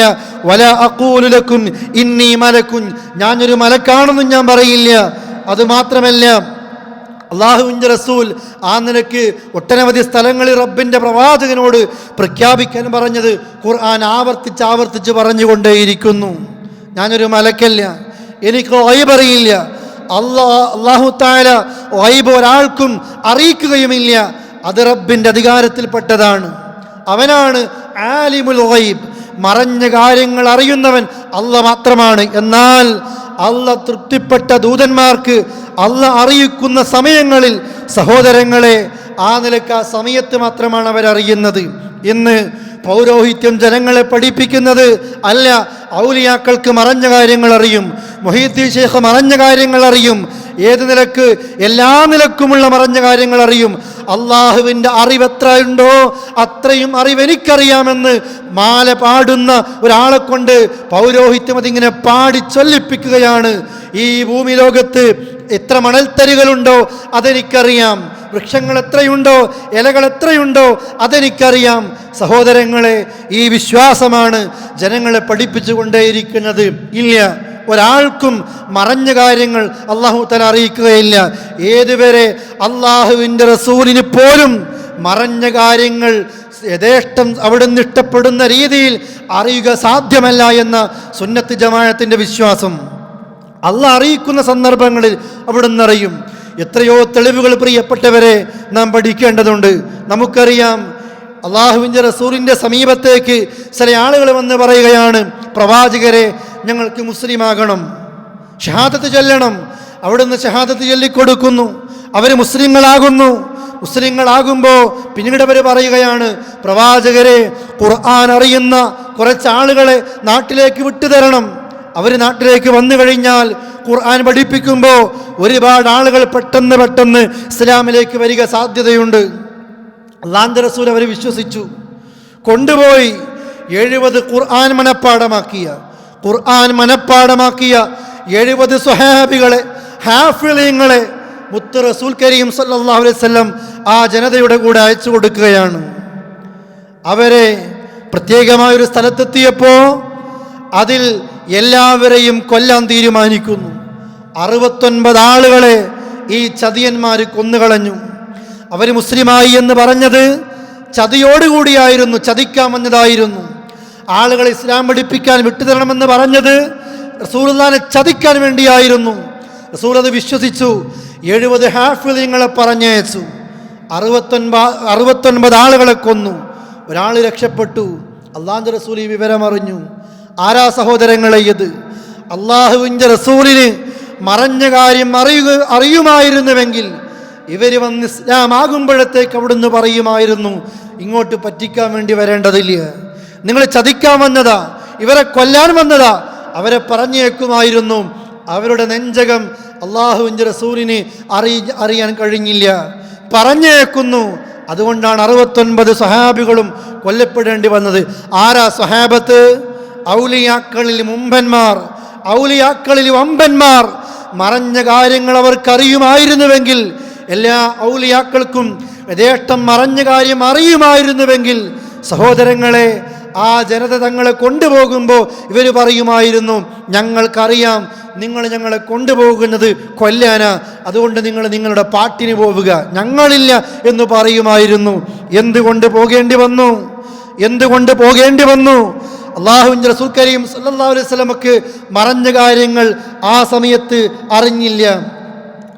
വലാ അഖൂലു ലക്കും ഇന്നി മലക്കുൻ, ഞാനൊരു മലക്കാണെന്നും ഞാൻ പറയില്ല. അതുമാത്രമല്ല, അള്ളാഹുവിൻ്റെ റസൂൽ ആ നിലയ്ക്ക് ഒട്ടനവധി സ്ഥലങ്ങളിൽ റബ്ബിൻ്റെ പ്രവാചകനോട് പ്രഖ്യാപിക്കാൻ പറഞ്ഞത് ഖുർആൻ ആവർത്തിച്ച് പറഞ്ഞുകൊണ്ടേയിരിക്കുന്നു. ഞാനൊരു മലക്കല്ല, എനിക്ക് ഗൈബ് അറിയില്ല. അല്ലാഹു തആല ഗൈബ് ഒരാൾക്കും അറിയിക്കുകയുമില്ല. അത് റബ്ബിൻ്റെ അധികാരത്തിൽപ്പെട്ടതാണ്. അവനാണ് ആലിമുൽ ഗൈബ്, മറഞ്ഞ കാര്യങ്ങൾ അറിയുന്നവൻ അല്ലാഹ് മാത്രമാണ്. എന്നാൽ അല്ലാഹ് തൃപ്തിപ്പെട്ട ദൂതന്മാർക്ക് അല്ലാഹ് അറിയിക്കുന്ന സമയങ്ങളിൽ സഹോദരങ്ങളെ ആ നിലക്ക് ആ സമയത്ത് മാത്രമാണ് അവരറിയുന്നത്. ഇന്ന് പൗരോഹിത്യം ജനങ്ങളെ പഠിപ്പിക്കുന്നത് അല്ല, ഔലിയാക്കൾക്ക് മറഞ്ഞ കാര്യങ്ങൾ അറിയും, മുഹീദ്ദീൻ ശൈഖ് മറഞ്ഞ കാര്യങ്ങൾ അറിയും, ഏത് നിലക്ക് എല്ലാ നിലക്കുമുള്ള മറഞ്ഞ കാര്യങ്ങൾ അറിയും. അള്ളാഹുവിൻ്റെ അറിവ് എത്രയുണ്ടോ അത്രയും അറിവ് എനിക്കറിയാമെന്ന് മാല പാടുന്ന ഒരാളെ കൊണ്ട് പൗരോഹിത്യം അതിങ്ങനെ പാടി ചൊല്ലിപ്പിക്കുകയാണ്. ഈ ഭൂമി ലോകത്ത് എത്ര മണൽത്തരികളുണ്ടോ അതെനിക്കറിയാം, വൃക്ഷങ്ങൾ എത്രയുണ്ടോ, ഇലകൾ എത്രയുണ്ടോ അതെനിക്കറിയാം. സഹോദരങ്ങളെ, ഈ വിശ്വാസമാണ് ജനങ്ങളെ പഠിപ്പിച്ചു കൊണ്ടേയിരിക്കുന്നത്. ഇല്ല, ഒരാൾക്കും മറഞ്ഞ കാര്യങ്ങൾ അല്ലാഹു തആല അറിയിക്കുകയില്ല. ഏതുവരെ അള്ളാഹുവിൻ്റെ റസൂലിന് പോലും മറഞ്ഞ കാര്യങ്ങൾ യഥേഷ്ടം അവിടുന്ന് ഇഷ്ടപ്പെടുന്ന രീതിയിൽ അറിയുക സാധ്യമല്ല എന്ന സുന്നത്ത് ജമാഅത്തിൻ്റെ വിശ്വാസം. അള്ളാഹ് അറിയിക്കുന്ന സന്ദർഭങ്ങളിൽ അവിടുന്ന് അറിയും. എത്രയോ തെളിവുകൾ പ്രിയപ്പെട്ടവരെ നാം പഠിക്കേണ്ടതുണ്ട്. നമുക്കറിയാം, അള്ളാഹുവിൻ്റെ റസൂലിൻ്റെ സമീപത്തേക്ക് ചില ആളുകൾ വന്ന് പറയുകയാണ്, പ്രവാചകരെ ഞങ്ങൾക്ക് മുസ്ലിമാകണം, ഷഹാദത്ത് ചൊല്ലണം. അവിടുന്ന് ഷഹാദത്ത് ചൊല്ലിക്കൊടുക്കുന്നു, അവർ മുസ്ലിങ്ങളാകുന്നു. മുസ്ലിങ്ങളാകുമ്പോൾ പിന്നീട് അവർ പറയുകയാണ്, പ്രവാചകരെ ഖുർആൻ അറിയുന്ന കുറച്ച് ആളുകളെ നാട്ടിലേക്ക് വിട്ടുതരണം. അവർ നാട്ടിലേക്ക് വന്നു കഴിഞ്ഞാൽ ഖുർആൻ പഠിപ്പിക്കുമ്പോൾ ഒരുപാട് ആളുകൾ പെട്ടെന്ന് ഇസ്ലാമിലേക്ക് വരിക സാധ്യതയുണ്ട്. അല്ലാഹുവിൻ്റെ റസൂൽ അവർ വിശ്വസിച്ചു. കൊണ്ടുപോയി 70 ഖുർആൻ മനപ്പാടമാക്കിയ 70 സ്വഹാബികളെ, ഹാഫിളീങ്ങളെ മുത്ത് റസൂൽ കരീം സല്ലല്ലാഹു അലൈഹി വസല്ലം ആ ജനതയുടെ കൂടെ അയച്ചു കൊടുക്കുകയാണ്. അവരെ പ്രത്യേകമായൊരു സ്ഥലത്തെത്തിയപ്പോൾ അതിൽ എല്ലാവരെയും കൊല്ലാൻ തീരുമാനിക്കുന്നു. 69 ആളുകളെ ഈ ചതിയന്മാർ കൊന്നുകളഞ്ഞു. അവർ മുസ്ലിമായി എന്ന് പറഞ്ഞത് ചതിയോടുകൂടിയായിരുന്നു, ചതിക്കാൻ വന്നതായിരുന്നു. ആളുകളെ ഇസ്ലാം പഠിപ്പിക്കാൻ വിട്ടുതരണമെന്ന് പറഞ്ഞത് റസൂലുള്ളാഹിനെ ചതിക്കാൻ വേണ്ടിയായിരുന്നു. റസൂൽ അത് വിശ്വസിച്ചു. 70 ഹാഫിളീങ്ങളെ പറഞ്ഞയച്ചു. 69 ആളുകളെ കൊന്നു. ഒരാൾ രക്ഷപ്പെട്ടു. അള്ളാഹുവിൻ്റെ റസൂൽ ഈ വിവരം അറിഞ്ഞു. ആരാ സഹോദരങ്ങളെ ഇത്? അള്ളാഹുവിൻ്റെ റസൂലിന് മറഞ്ഞ കാര്യം അറിയുമായിരുന്നുവെങ്കിൽ ഇവർ വന്ന് ഇസ്ലാം ആകുമ്പോഴത്തേക്ക് അവിടുന്ന് പറയുമായിരുന്നു, ഇങ്ങോട്ട് പറ്റിക്കാൻ വേണ്ടി വരേണ്ടതില്ല, നിങ്ങൾ ചതിക്കാൻ വന്നതാ, ഇവരെ കൊല്ലാൻ വന്നതാ. അവരെ പറഞ്ഞേക്കുമായിരുന്നു. അവരുടെ നെഞ്ചകം അള്ളാഹുവിൻ്റെ റസൂലിന് അറിയാൻ കഴിഞ്ഞില്ല, പറഞ്ഞേക്കുന്നു. അതുകൊണ്ടാണ് 69 സ്വഹാബികളും കൊല്ലപ്പെടേണ്ടി വന്നത്. ആരാ സ്വഹാബത്ത്? ഔലിയാക്കളിൽ മുമ്പന്മാർ, ഔലിയാക്കളിൽ വമ്പന്മാർ. മറഞ്ഞ കാര്യങ്ങൾ അവർക്കറിയുമായിരുന്നുവെങ്കിൽ, എല്ലാ ഔലിയാക്കൾക്കും യഥേഷ്ടം മറഞ്ഞ കാര്യം അറിയുമായിരുന്നുവെങ്കിൽ, സഹോദരങ്ങളെ, ആ ജനത തങ്ങളെ കൊണ്ടുപോകുമ്പോൾ ഇവർ പറയുമായിരുന്നു, ഞങ്ങൾക്കറിയാം നിങ്ങൾ ഞങ്ങളെ കൊണ്ടുപോകുന്നത് കൊല്ലാനാ, അതുകൊണ്ട് നിങ്ങൾ നിങ്ങളുടെ പാട്ടിന് പോവുക, ഞങ്ങളില്ല എന്ന് പറയുമായിരുന്നു. എന്തുകൊണ്ട് പോകേണ്ടി വന്നു? അള്ളാഹുവിൻ്റെ റസൂൽ കരീം സല്ലല്ലാഹു അലൈഹി വസല്ലമക്ക് മറഞ്ഞ കാര്യങ്ങൾ ആ സമയത്ത് അറിഞ്ഞില്ല.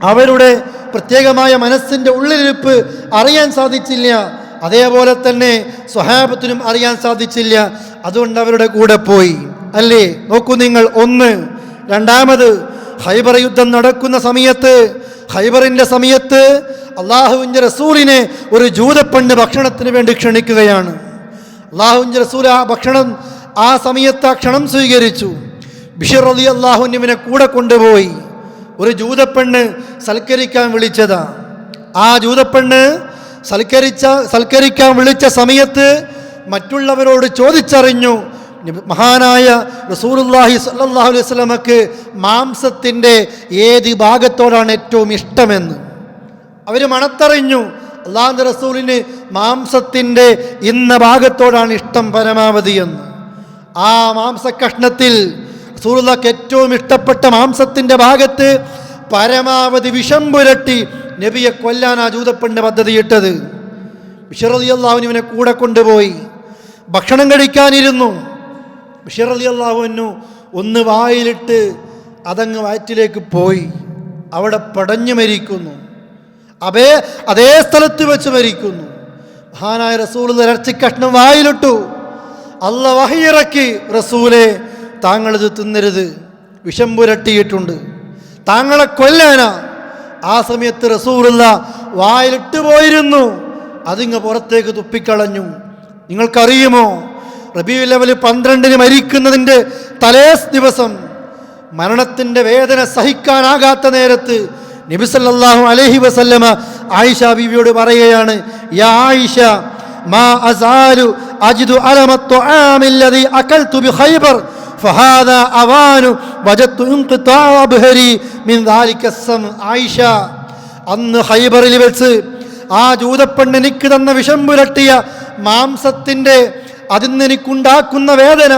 അവരുടെ പ്രത്യേകമായ മനസ്സിൻ്റെ ഉള്ളിലിരിപ്പ് അറിയാൻ സാധിച്ചില്ല. അതേപോലെ തന്നെ സ്വഹാബത്തിനും അറിയാൻ സാധിച്ചില്ല. അതുകൊണ്ട് അവരുടെ കൂടെ പോയി. അല്ലേ? നോക്കൂ നിങ്ങൾ. ഒന്ന്. രണ്ടാമത്, ഖൈബർ യുദ്ധം നടക്കുന്ന സമയത്ത്, ഖൈബറിൻ്റെ സമയത്ത് അള്ളാഹുവിൻ്റെ റസൂലിനെ ഒരു ജൂതപ്പെണ്ണ് ഭക്ഷണത്തിന് വേണ്ടി ക്ഷണിക്കുകയാണ്. അള്ളാഹുവിൻ്റെ റസൂൽ ആ സമയത്ത് ആ ക്ഷണം സ്വീകരിച്ചു. ബിശ്ർ റളിയല്ലാഹു അൻഹുവിനെ കൂടെ കൊണ്ടുപോയി. ഒരു ജൂതപ്പെണ്ണ് സൽക്കരിക്കാൻ വിളിച്ചതാ. ആ ജൂതപ്പെണ്ണ് സൽക്കരിക്കാൻ വിളിച്ച സമയത്ത് മറ്റുള്ളവരോട് ചോദിച്ചറിഞ്ഞു, മഹാനായ റസൂലുള്ളാഹി സ്വല്ലല്ലാഹു അലൈഹി വസല്ലമക്ക് മാംസത്തിൻ്റെ ഏത് ഭാഗത്തോടാണ് ഏറ്റവും ഇഷ്ടമെന്ന്. അവർ മണത്തറിഞ്ഞു, അള്ളാഹുവിൻ്റെ റസൂലിന് മാംസത്തിൻ്റെ ഇന്ന ഭാഗത്തോടാണ് ഇഷ്ടം പരമാവധി എന്ന്. ആ മാംസക്കഷ്ണത്തിൽ റസൂലുള്ളാഹിക്ക് ഏറ്റവും ഇഷ്ടപ്പെട്ട മാംസത്തിൻ്റെ ഭാഗത്ത് പരമാവധി വിഷം പുരട്ടി നബിയെ കൊല്ലാൻ ആ ജൂതപ്പെണ്ണ് പദ്ധതിയിട്ടത്. ബിഷർ റളിയല്ലാഹു അൻഹുവിനെ കൂടെ കൊണ്ടുപോയി ഭക്ഷണം കഴിക്കാനിരുന്നു. ബിഷർ റളിയല്ലാഹു അൻഹു ഒന്ന് വായിലിട്ട് അതങ്ങ് വയറ്റിലേക്ക് പോയി. അവിടെ പടഞ്ഞു മരിക്കുന്നു. അതേ സ്ഥലത്ത് വെച്ച് മരിക്കുന്നു. മഹാനായ റസൂൽ ഇറച്ചി കഷ്ണം വായിലിട്ടു. അല്ലാഹു വഹയിറക്കി, റസൂലേ താങ്കളിത് തിന്നരുത്, വിഷം പുരട്ടിയിട്ടുണ്ട്, താങ്കളെ കൊല്ലാനാ. ആ സമയത്ത് റസൂലുള്ള വായിലിട്ട് പോയിരുന്നു, അതിങ്ങ് പുറത്തേക്ക് തുപ്പിക്കളഞ്ഞു. നിങ്ങൾക്കറിയുമോ, റബീഉൽ അവ്വൽ 12 മരിക്കുന്നതിൻ്റെ തലേ ദിവസം മരണത്തിൻ്റെ വേദന സഹിക്കാനാകാത്ത നേരത്ത് നബി സല്ലല്ലാഹു അലൈഹി വസല്ലമ ആയിഷ ബീവിയോട് പറയുകയാണ്, യാ ആയിഷ മാ അസാലു അജിദു അലമ الطعام الذي اكلت بخيبر فهذا اوان وجدت انقطاع ابهري من ذلك السم. ആയിഷ, അന്ന് ഖൈബറിൽ വെച്ച് ആ ജൂതപ്പെണ്ണ് എനിക്ക് തന്ന വിഷം പുരട്ടിയ മാംസത്തിൻ്റെ അതിന്ന് എനിക്കുണ്ടാക്കുന്ന വേദന,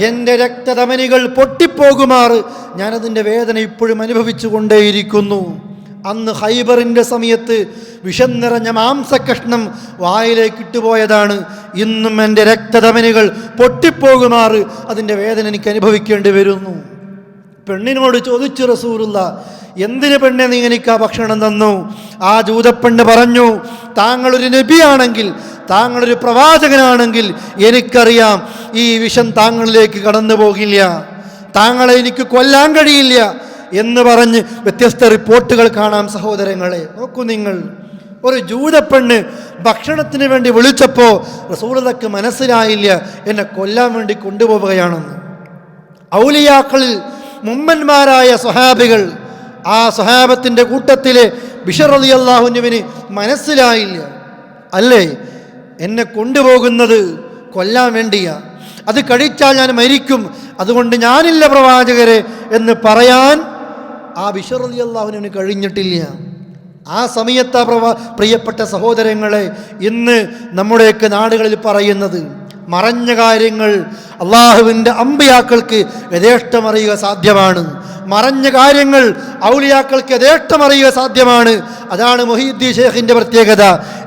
എൻ്റെ രക്തധമനികൾ പൊട്ടിപ്പോകുമാറ് ഞാനതിൻ്റെ വേദന ഇപ്പോഴും അനുഭവിച്ചു കൊണ്ടേയിരിക്കുന്നു. അന്ന് ഖൈബറിൻ്റെ സമയത്ത് വിഷം നിറഞ്ഞ മാംസകഷ്ണം വായിലേക്ക് ഇട്ടുപോയതാണ്. ഇന്നും എൻ്റെ രക്തധമനികൾ പൊട്ടിപ്പോകുമാറ് അതിൻ്റെ വേദന എനിക്ക് അനുഭവിക്കേണ്ടി വരുന്നു. പെണ്ണിനോട് ചോദിച്ചു റസൂലുള്ള, എന്തിന് പെണ്ണെ നീ എനിക്ക് ആ ഭക്ഷണം തന്നു? ആ ജൂതപ്പെണ്ണ് പറഞ്ഞു, താങ്കളൊരു നബിയാണെങ്കിൽ, താങ്കളൊരു പ്രവാചകനാണെങ്കിൽ എനിക്കറിയാം ഈ വിഷം താങ്കളിലേക്ക് കടന്നു പോകില്ല, താങ്കളെ എനിക്ക് കൊല്ലാൻ കഴിയില്ല എന്ന് പറഞ്ഞ് വ്യത്യസ്ത റിപ്പോർട്ടുകൾ കാണാം. സഹോദരങ്ങളെ, നോക്കൂ നിങ്ങൾ, ഒരു ജൂതപ്പെണ്ണ് ഭക്ഷണത്തിന് വേണ്ടി വിളിച്ചപ്പോൾ റസൂലുള്ളാഹിക്ക് മനസ്സിലായില്ല എന്നെ കൊല്ലാൻ വേണ്ടി കൊണ്ടുപോവുകയാണെന്ന്. ഔലിയാക്കളിൽ മുമ്പന്മാരായ സ്വഹാബികൾ, ആ സ്വഹാബത്തിൻ്റെ കൂട്ടത്തിലെ ബിഷർ റളിയല്ലാഹു അൻഹുവിന് മനസ്സിലായില്ല, അല്ലേ എന്നെ കൊണ്ടുപോകുന്നത് കൊല്ലാൻ വേണ്ടിയാ, അത് കഴിച്ചാൽ ഞാൻ മരിക്കും, അതുകൊണ്ട് ഞാനില്ല പ്രവാചകരെ എന്ന് പറയാൻ ആ ബിഷർ റളിയല്ലാഹു അൻഹുവിന് കഴിഞ്ഞിട്ടില്ല. ആ സമയത്ത് പ്രിയപ്പെട്ട സഹോദരങ്ങളെ, ഇന്ന് നമ്മുടെയൊക്കെ നാടുകളിൽ പറയുന്നത് മറഞ്ഞ കാര്യങ്ങൾ അള്ളാഹുവിൻ്റെ അമ്പിയാക്കൾക്ക് യഥേഷ്ടം അറിയുക സാധ്യമാണ്, മറഞ്ഞ കാര്യങ്ങൾ ഔലിയാക്കൾക്ക് യഥേഷ്ടം അറിയുക സാധ്യമാണ്. അതാണ് മുഹീദ്ദീൻ ഷേഖിൻ്റെ പ്രത്യേകത,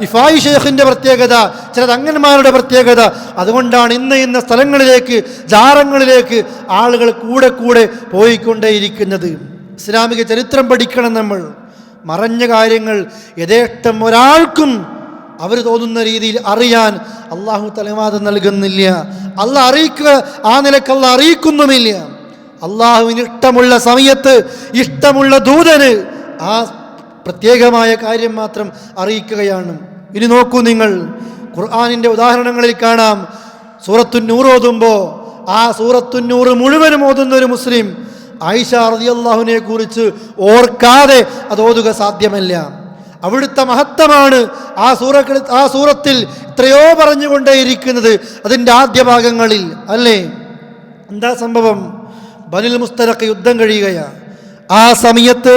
ഇഫായി ഷേഖിൻ്റെ പ്രത്യേകത, ചില തങ്ങന്മാരുടെ പ്രത്യേകത. അതുകൊണ്ടാണ് ഇന്ന സ്ഥലങ്ങളിലേക്ക്, ജാറങ്ങളിലേക്ക് ആളുകൾ കൂടെ കൂടെ പോയിക്കൊണ്ടേയിരിക്കുന്നത്. ഇസ്ലാമിക ചരിത്രം പഠിക്കണം നമ്മൾ. മറഞ്ഞ കാര്യങ്ങൾ യഥേഷ്ടം ഒരാൾക്കും അവർ തോന്നുന്ന രീതിയിൽ അറിയാൻ അള്ളാഹു തലവാദം നൽകുന്നില്ല. അള്ളാഹ് അറിയിക്കുക, ആ നിലക്ക് അള്ളാഹ് അറിയിക്കുന്നുമില്ല. അള്ളാഹുവിന് ഇഷ്ടമുള്ള സമയത്ത് ഇഷ്ടമുള്ള ദൂതന് ആ പ്രത്യേകമായ കാര്യം മാത്രം അറിയിക്കുകയാണ്. ഇനി നോക്കൂ നിങ്ങൾ, ഖുർആനിൻ്റെ ഉദാഹരണങ്ങളിൽ കാണാം, സൂറത്തുന്നൂർ ഓതുമ്പോൾ ആ സൂറത്തുന്നൂർ മുഴുവനും ഓതുന്ന ഒരു മുസ്ലിം ആയിഷ റളിയല്ലാഹുവിനെ കുറിച്ച് ഓർക്കാതെ അത് ഓതുക സാധ്യമല്ല. അവിടുത്തെ മഹത്വമാണ് ആ സൂറത്തിൽ എത്രയോ പറഞ്ഞുകൊണ്ടേയിരിക്കുന്നത് അതിൻ്റെ ആദ്യ ഭാഗങ്ങളിൽ, അല്ലേ? എന്താ സംഭവം? ബനുൽ മുസ്തലഖ് യുദ്ധം കഴിയുകയാണ്. ആ സമയത്ത്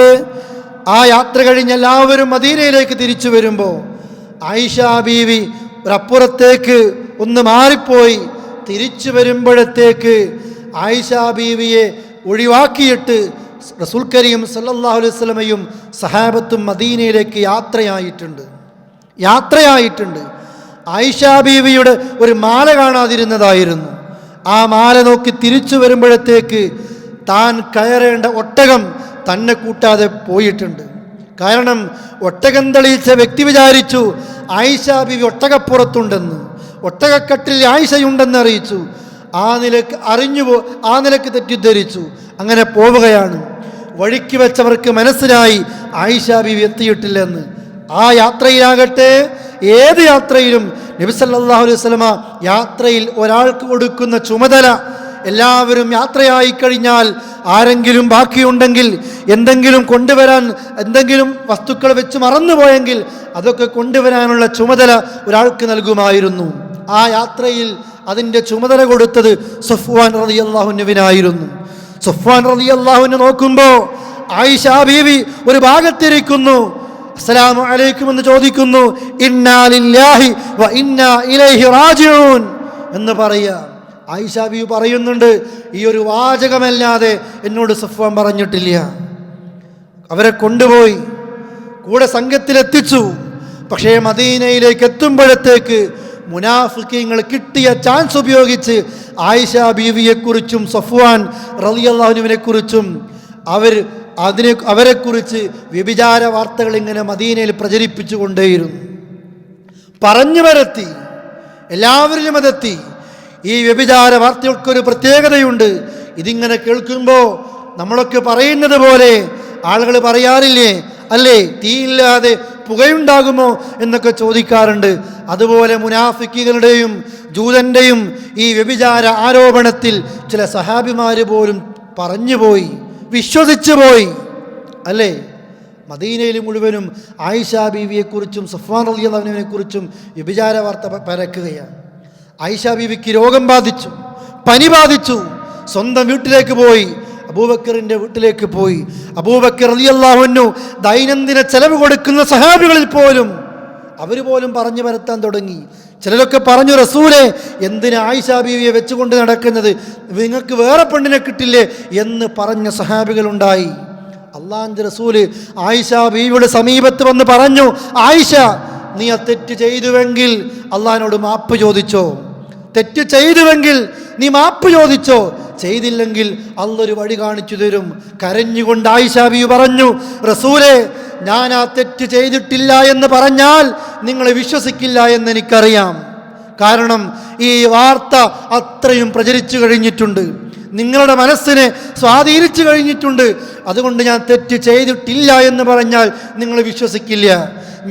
ആ യാത്ര കഴിഞ്ഞ് എല്ലാവരും മദീനയിലേക്ക് തിരിച്ചു വരുമ്പോൾ ആയിഷ ബീവി ഒരപ്പുറത്തേക്ക് ഒന്ന് മാറിപ്പോയി. തിരിച്ചു വരുമ്പോഴത്തേക്ക് ആയിഷ ബീവിയെ ഒഴിവാക്കിയിട്ട് റസൂൽ കരീം സല്ലല്ലാഹു അലൈഹി വസല്ലമയും സഹാബത്തും മദീനയിലേക്ക് യാത്രയായിട്ടുണ്ട്. ആയിഷ ബീവിയുടെ ഒരു മാല കാണാതിരുന്നതായിരുന്നു. ആ മാല നോക്കി തിരിച്ചു വരുമ്പോഴത്തേക്ക് താൻ കയറേണ്ട ഒട്ടകം തന്നെ കൂട്ടാതെ പോയിട്ടുണ്ട്. കാരണം ഒട്ടകം തെളിയിച്ച വ്യക്തി വിചാരിച്ചു ആയിഷ ബീവി ഒട്ടകപ്പുറത്തുണ്ടെന്ന്, ഒട്ടകക്കട്ടിൽ ആയിഷയുണ്ടെന്ന് അറിയിച്ചു. ആ നിലക്ക് തെറ്റിദ്ധരിച്ചു. അങ്ങനെ പോവുകയാണ്. വഴിക്ക് വെച്ചവർക്ക് മനസ്സിലായി ആയിഷ ബീവി എത്തിയിട്ടില്ലെന്ന്. ആ യാത്രയിലാകട്ടെ, ഏത് യാത്രയിലും നബി സല്ലല്ലാഹു അലൈഹി വസല്ലമ യാത്രയിൽ ഒരാൾക്ക് കൊടുക്കുന്ന ചുമതല, എല്ലാവരും യാത്രയായി കഴിഞ്ഞാൽ ആരെങ്കിലും ബാക്കിയുണ്ടെങ്കിൽ എന്തെങ്കിലും കൊണ്ടുവരാൻ, എന്തെങ്കിലും വസ്തുക്കൾ വെച്ച് മറന്നുപോയെങ്കിൽ അതൊക്കെ കൊണ്ടുവരാനുള്ള ചുമതല ഒരാൾക്ക് നൽകുമായിരുന്നു. ആ യാത്രയിൽ അതിൻ്റെ ചുമതല കൊടുത്തത് സഫ്വാൻ റളിയല്ലാഹു അൻഹുവിനായിരുന്നു. സഫ്വാൻ റളിയല്ലാഹു അൻഹു നോക്കുമ്പോൾ ആയിഷ ബീവി ഒരു ഭാഗത്തിരിക്കുന്നു. അസ്സലാമു അലൈക്കും എന്ന് ചോദിക്കുന്നു. ഇന്നാ ലില്ലാഹി വ ഇന്നാ ഇലൈഹി റാജിഊൻ എന്ന് പറയാ. ആയിഷ ബീവി പറയുന്നുണ്ട്, ഈ ഒരു വാചകമല്ലാതെ എന്നോട് സഫ്വാൻ പറഞ്ഞിട്ടില്ല. അവരെ കൂടെ സംഘത്തിലെത്തിച്ചു. പക്ഷേ മദീനയിലേക്ക് എത്തുമ്പോഴത്തേക്ക് മുനാഫിക്കീങ്ങൾ കിട്ടിയ ചാൻസ് ഉപയോഗിച്ച് ആയിഷ ബീവിയെക്കുറിച്ചും സഫ്വാൻ റളിയല്ലാഹു അൻഹുവിനെക്കുറിച്ചും അവരെക്കുറിച്ച് വ്യഭിചാര വാർത്തകൾ ഇങ്ങനെ മദീനയിൽ പ്രചരിപ്പിച്ചു കൊണ്ടേയിരുന്നു. പറഞ്ഞു വരത്തി, എല്ലാവരിലും അതെത്തി. ഈ വ്യഭിചാര വാർത്തകൾക്കൊരു പ്രത്യേകതയുണ്ട്. ഇതിങ്ങനെ കേൾക്കുമ്പോൾ നമ്മളൊക്കെ പറയുന്നത് പോലെ ആളുകൾ പറയാറില്ലേ, അല്ലേ, തീയില്ലാതെ പുകയുണ്ടാകുമോ എന്നൊക്കെ ചോദിക്കാറുണ്ട്. അതുപോലെ മുനാഫിക്കുകളുടെയും ജൂതന്റെയും ഈ വ്യഭിചാര ആരോപണത്തിൽ ചില സഹാബിമാർ പോലും പറഞ്ഞുപോയി, വിശ്വസിച്ചു പോയി, അല്ലേ. മദീനയിൽ മുഴുവനും ആയിഷ ബീവിയെക്കുറിച്ചും സഫ്വാൻ റളിയല്ലാഹു അൻഹുവിനെക്കുറിച്ചും വ്യഭിചാര വാർത്ത പരക്കുകയാണ്. ആയിഷ ബീവിക്ക് രോഗം ബാധിച്ചു, പനി ബാധിച്ചു. സ്വന്തം വീട്ടിലേക്ക് പോയി, അബൂബക്കറിന്റെ വീട്ടിലേക്ക് പോയി. അബൂബക്കർ റളിയല്ലാഹു അൻഹു ദൈനംദിന ചെലവ് കൊടുക്കുന്ന സഹാബികളിൽ പോലും അവർ പോലും പറഞ്ഞു പരത്താൻ തുടങ്ങി. ചിലരൊക്കെ പറഞ്ഞു, റസൂലേ, എന്തിനാ ആയിഷ ബീവിയെ വെച്ചുകൊണ്ട് നടക്കുന്നത്, നിങ്ങൾക്ക് വേറെ പെണ്ണിനെ കിട്ടില്ലേ എന്ന് പറഞ്ഞ സഹാബികളുണ്ടായി. അള്ളാഹുവിന്റെ റസൂല് ആയിഷ ബീവിയുടെ സമീപത്ത് വന്ന് പറഞ്ഞു, ആയിഷ, നീ ആ തെറ്റ് ചെയ്തുവെങ്കിൽ അള്ളാഹിനോട് മാപ്പ് ചോദിച്ചോ. തെറ്റ് ചെയ്തുവെങ്കിൽ നീ മാപ്പ് ചോദിച്ചോ, ചെയ്തില്ലെങ്കിൽ അള്ളൊരു വഴി കാണിച്ചു തരും. കരഞ്ഞുകൊണ്ട് ആയിഷ ബീവി പറഞ്ഞു, റസൂലേ, ഞാൻ ആ തെറ്റ് ചെയ്തിട്ടില്ല എന്ന് പറഞ്ഞാൽ നിങ്ങൾ വിശ്വസിക്കില്ല എന്ന് എനിക്കറിയാം. കാരണം ഈ വാർത്ത അത്രയും പ്രചരിച്ചു കഴിഞ്ഞിട്ടുണ്ട്, നിങ്ങളുടെ മനസ്സിനെ സ്വാധീനിച്ചു കഴിഞ്ഞിട്ടുണ്ട്. അതുകൊണ്ട് ഞാൻ തെറ്റ് ചെയ്തിട്ടില്ല എന്ന് പറഞ്ഞാൽ നിങ്ങൾ വിശ്വസിക്കില്ല.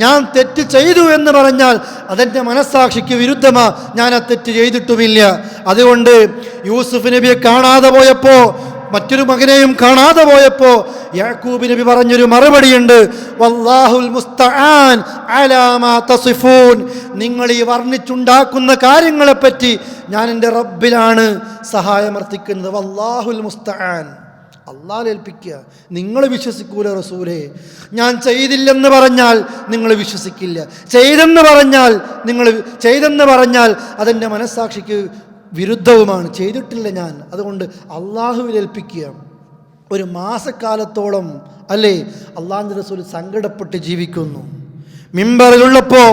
ഞാൻ തെറ്റ് ചെയ്തു എന്ന് പറഞ്ഞാൽ അതെൻ്റെ മനസ്സാക്ഷിക്ക് വിരുദ്ധമാ, ഞാൻ ആ തെറ്റ് ചെയ്തിട്ടുമില്ല. അതുകൊണ്ട് യൂസുഫ് നബിയെ കാണാതെ പോയപ്പോൾ, മറ്റൊരു മകനെയും കാണാതെ പോയപ്പോൾ യാക്കൂബ് നബി പറഞ്ഞൊരു മറുപടിയുണ്ട്, വല്ലാഹുൽ മുസ്തആൻ അലാ മാ തസിഫൂൻ. നിങ്ങൾ ഈ വർണ്ണിച്ചുണ്ടാക്കുന്ന കാര്യങ്ങളെപ്പറ്റി ഞാൻ എൻ്റെ റബ്ബിലാണ് സഹായമർത്ഥിക്കുന്നത്. വല്ലാഹുൽ മുസ്തആൻ, അള്ളാഹ് ഏൽപ്പിക്കുക. നിങ്ങൾ വിശ്വസിക്കൂല റസൂലേ. ഞാൻ ചെയ്തില്ലെന്ന് പറഞ്ഞാൽ നിങ്ങൾ വിശ്വസിക്കില്ല, ചെയ്തെന്ന് പറഞ്ഞാൽ അതെൻ്റെ മനസ്സാക്ഷിക്ക് വിരുദ്ധവുമാണ്. ചെയ്തിട്ടില്ല ഞാൻ, അതുകൊണ്ട് അള്ളാഹുവിൽ ഏൽപ്പിക്കുക. ഒരു മാസക്കാലത്തോളം, അല്ലേ, അള്ളാഹുവിൻ്റെ റസൂൽ സങ്കടപ്പെട്ട് ജീവിക്കുന്നു. മിമ്പറിലുള്ളപ്പോൾ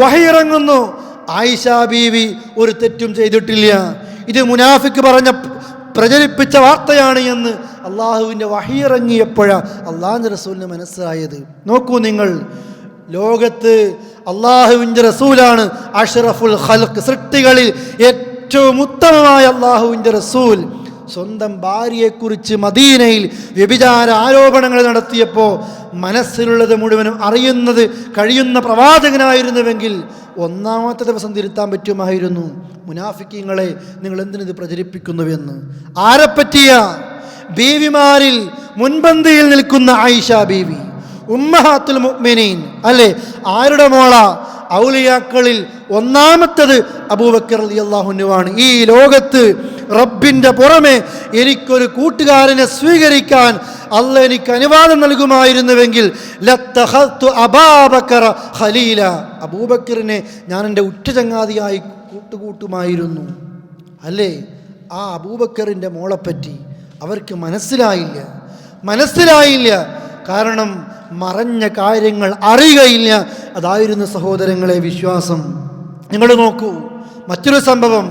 വഹി ഇറങ്ങുന്നു, ആയിഷ ബീവി ഒരു തെറ്റും ചെയ്തിട്ടില്ല, ഇത് മുനാഫിക്ക് പ്രചരിപ്പിച്ച വാർത്തയാണ് എന്ന് അള്ളാഹുവിൻ്റെ വഹി ഇറങ്ങിയപ്പോഴാണ് അള്ളാഹുവിൻ്റെ റസൂലിന് മനസ്സിലായത്. നോക്കൂ നിങ്ങൾ, ലോകത്ത് അള്ളാഹുവിൻ്റെ റസൂലാണ് അഷ്റഫുൽ ഖൽഖ്, സൃഷ്ടികളിൽ ഏറ്റവും ഉത്തമമായ അള്ളാഹുവിൻ്റെ റസൂൽ സ്വന്തം ഭാര്യയെക്കുറിച്ച് മദീനയിൽ വ്യഭിചാര ആരോപണങ്ങൾ നടത്തിയപ്പോൾ മനസ്സിലുള്ളത് മുഴുവനും അറിയുന്നത് കഴിയുന്ന പ്രവാചകനായിരുന്നുവെങ്കിൽ ഒന്നാമത്തെ ദിവസം തിരുത്താൻ പറ്റുമായിരുന്നു. മുനാഫിക്കീങ്ങളെ, നിങ്ങൾ എന്തിനിത് പ്രചരിപ്പിക്കുന്നുവെന്ന്. ആരെപ്പറ്റിയ? ബീവിമാരിൽ മുൻപന്തിയിൽ നിൽക്കുന്ന ആയിഷ ബീവി, ഉമ്മഹാത്തുൽ മുഅ്മിനീൻ, അല്ലേ. ആരുടെ മോള? ഔലിയാക്കളിൽ ഒന്നാമത്തത് അബൂബക്കർ റളിയല്ലാഹു അൻഹുവാണ്. ഈ ലോകത്ത് റബ്ബിൻ്റെ പുറമെ എനിക്കൊരു കൂട്ടുകാരനെ സ്വീകരിക്കാൻ അള്ളാഹ് എനിക്ക് അനുവാദം നൽകുമായിരുന്നുവെങ്കിൽ ലത്തഖൽതു അബൂബക്കർ ഖലീല, അബൂബക്കറിനെ ഞാൻ എൻ്റെ ഉറ്റ ചങ്ങാതിയായി കൂട്ടുകൂട്ടുമായിരുന്നു, അല്ലേ. ആ അബൂബക്കറിൻ്റെ മോളെപ്പറ്റി അവർക്ക് മനസ്സിലായില്ല. കാരണം മറഞ്ഞ കാര്യങ്ങൾ അറിയുകയില്ല. അതായിരുന്നു സഹോദരങ്ങളെ വിശ്വാസം. നിങ്ങൾ നോക്കൂ, മറ്റൊരു സംഭവം,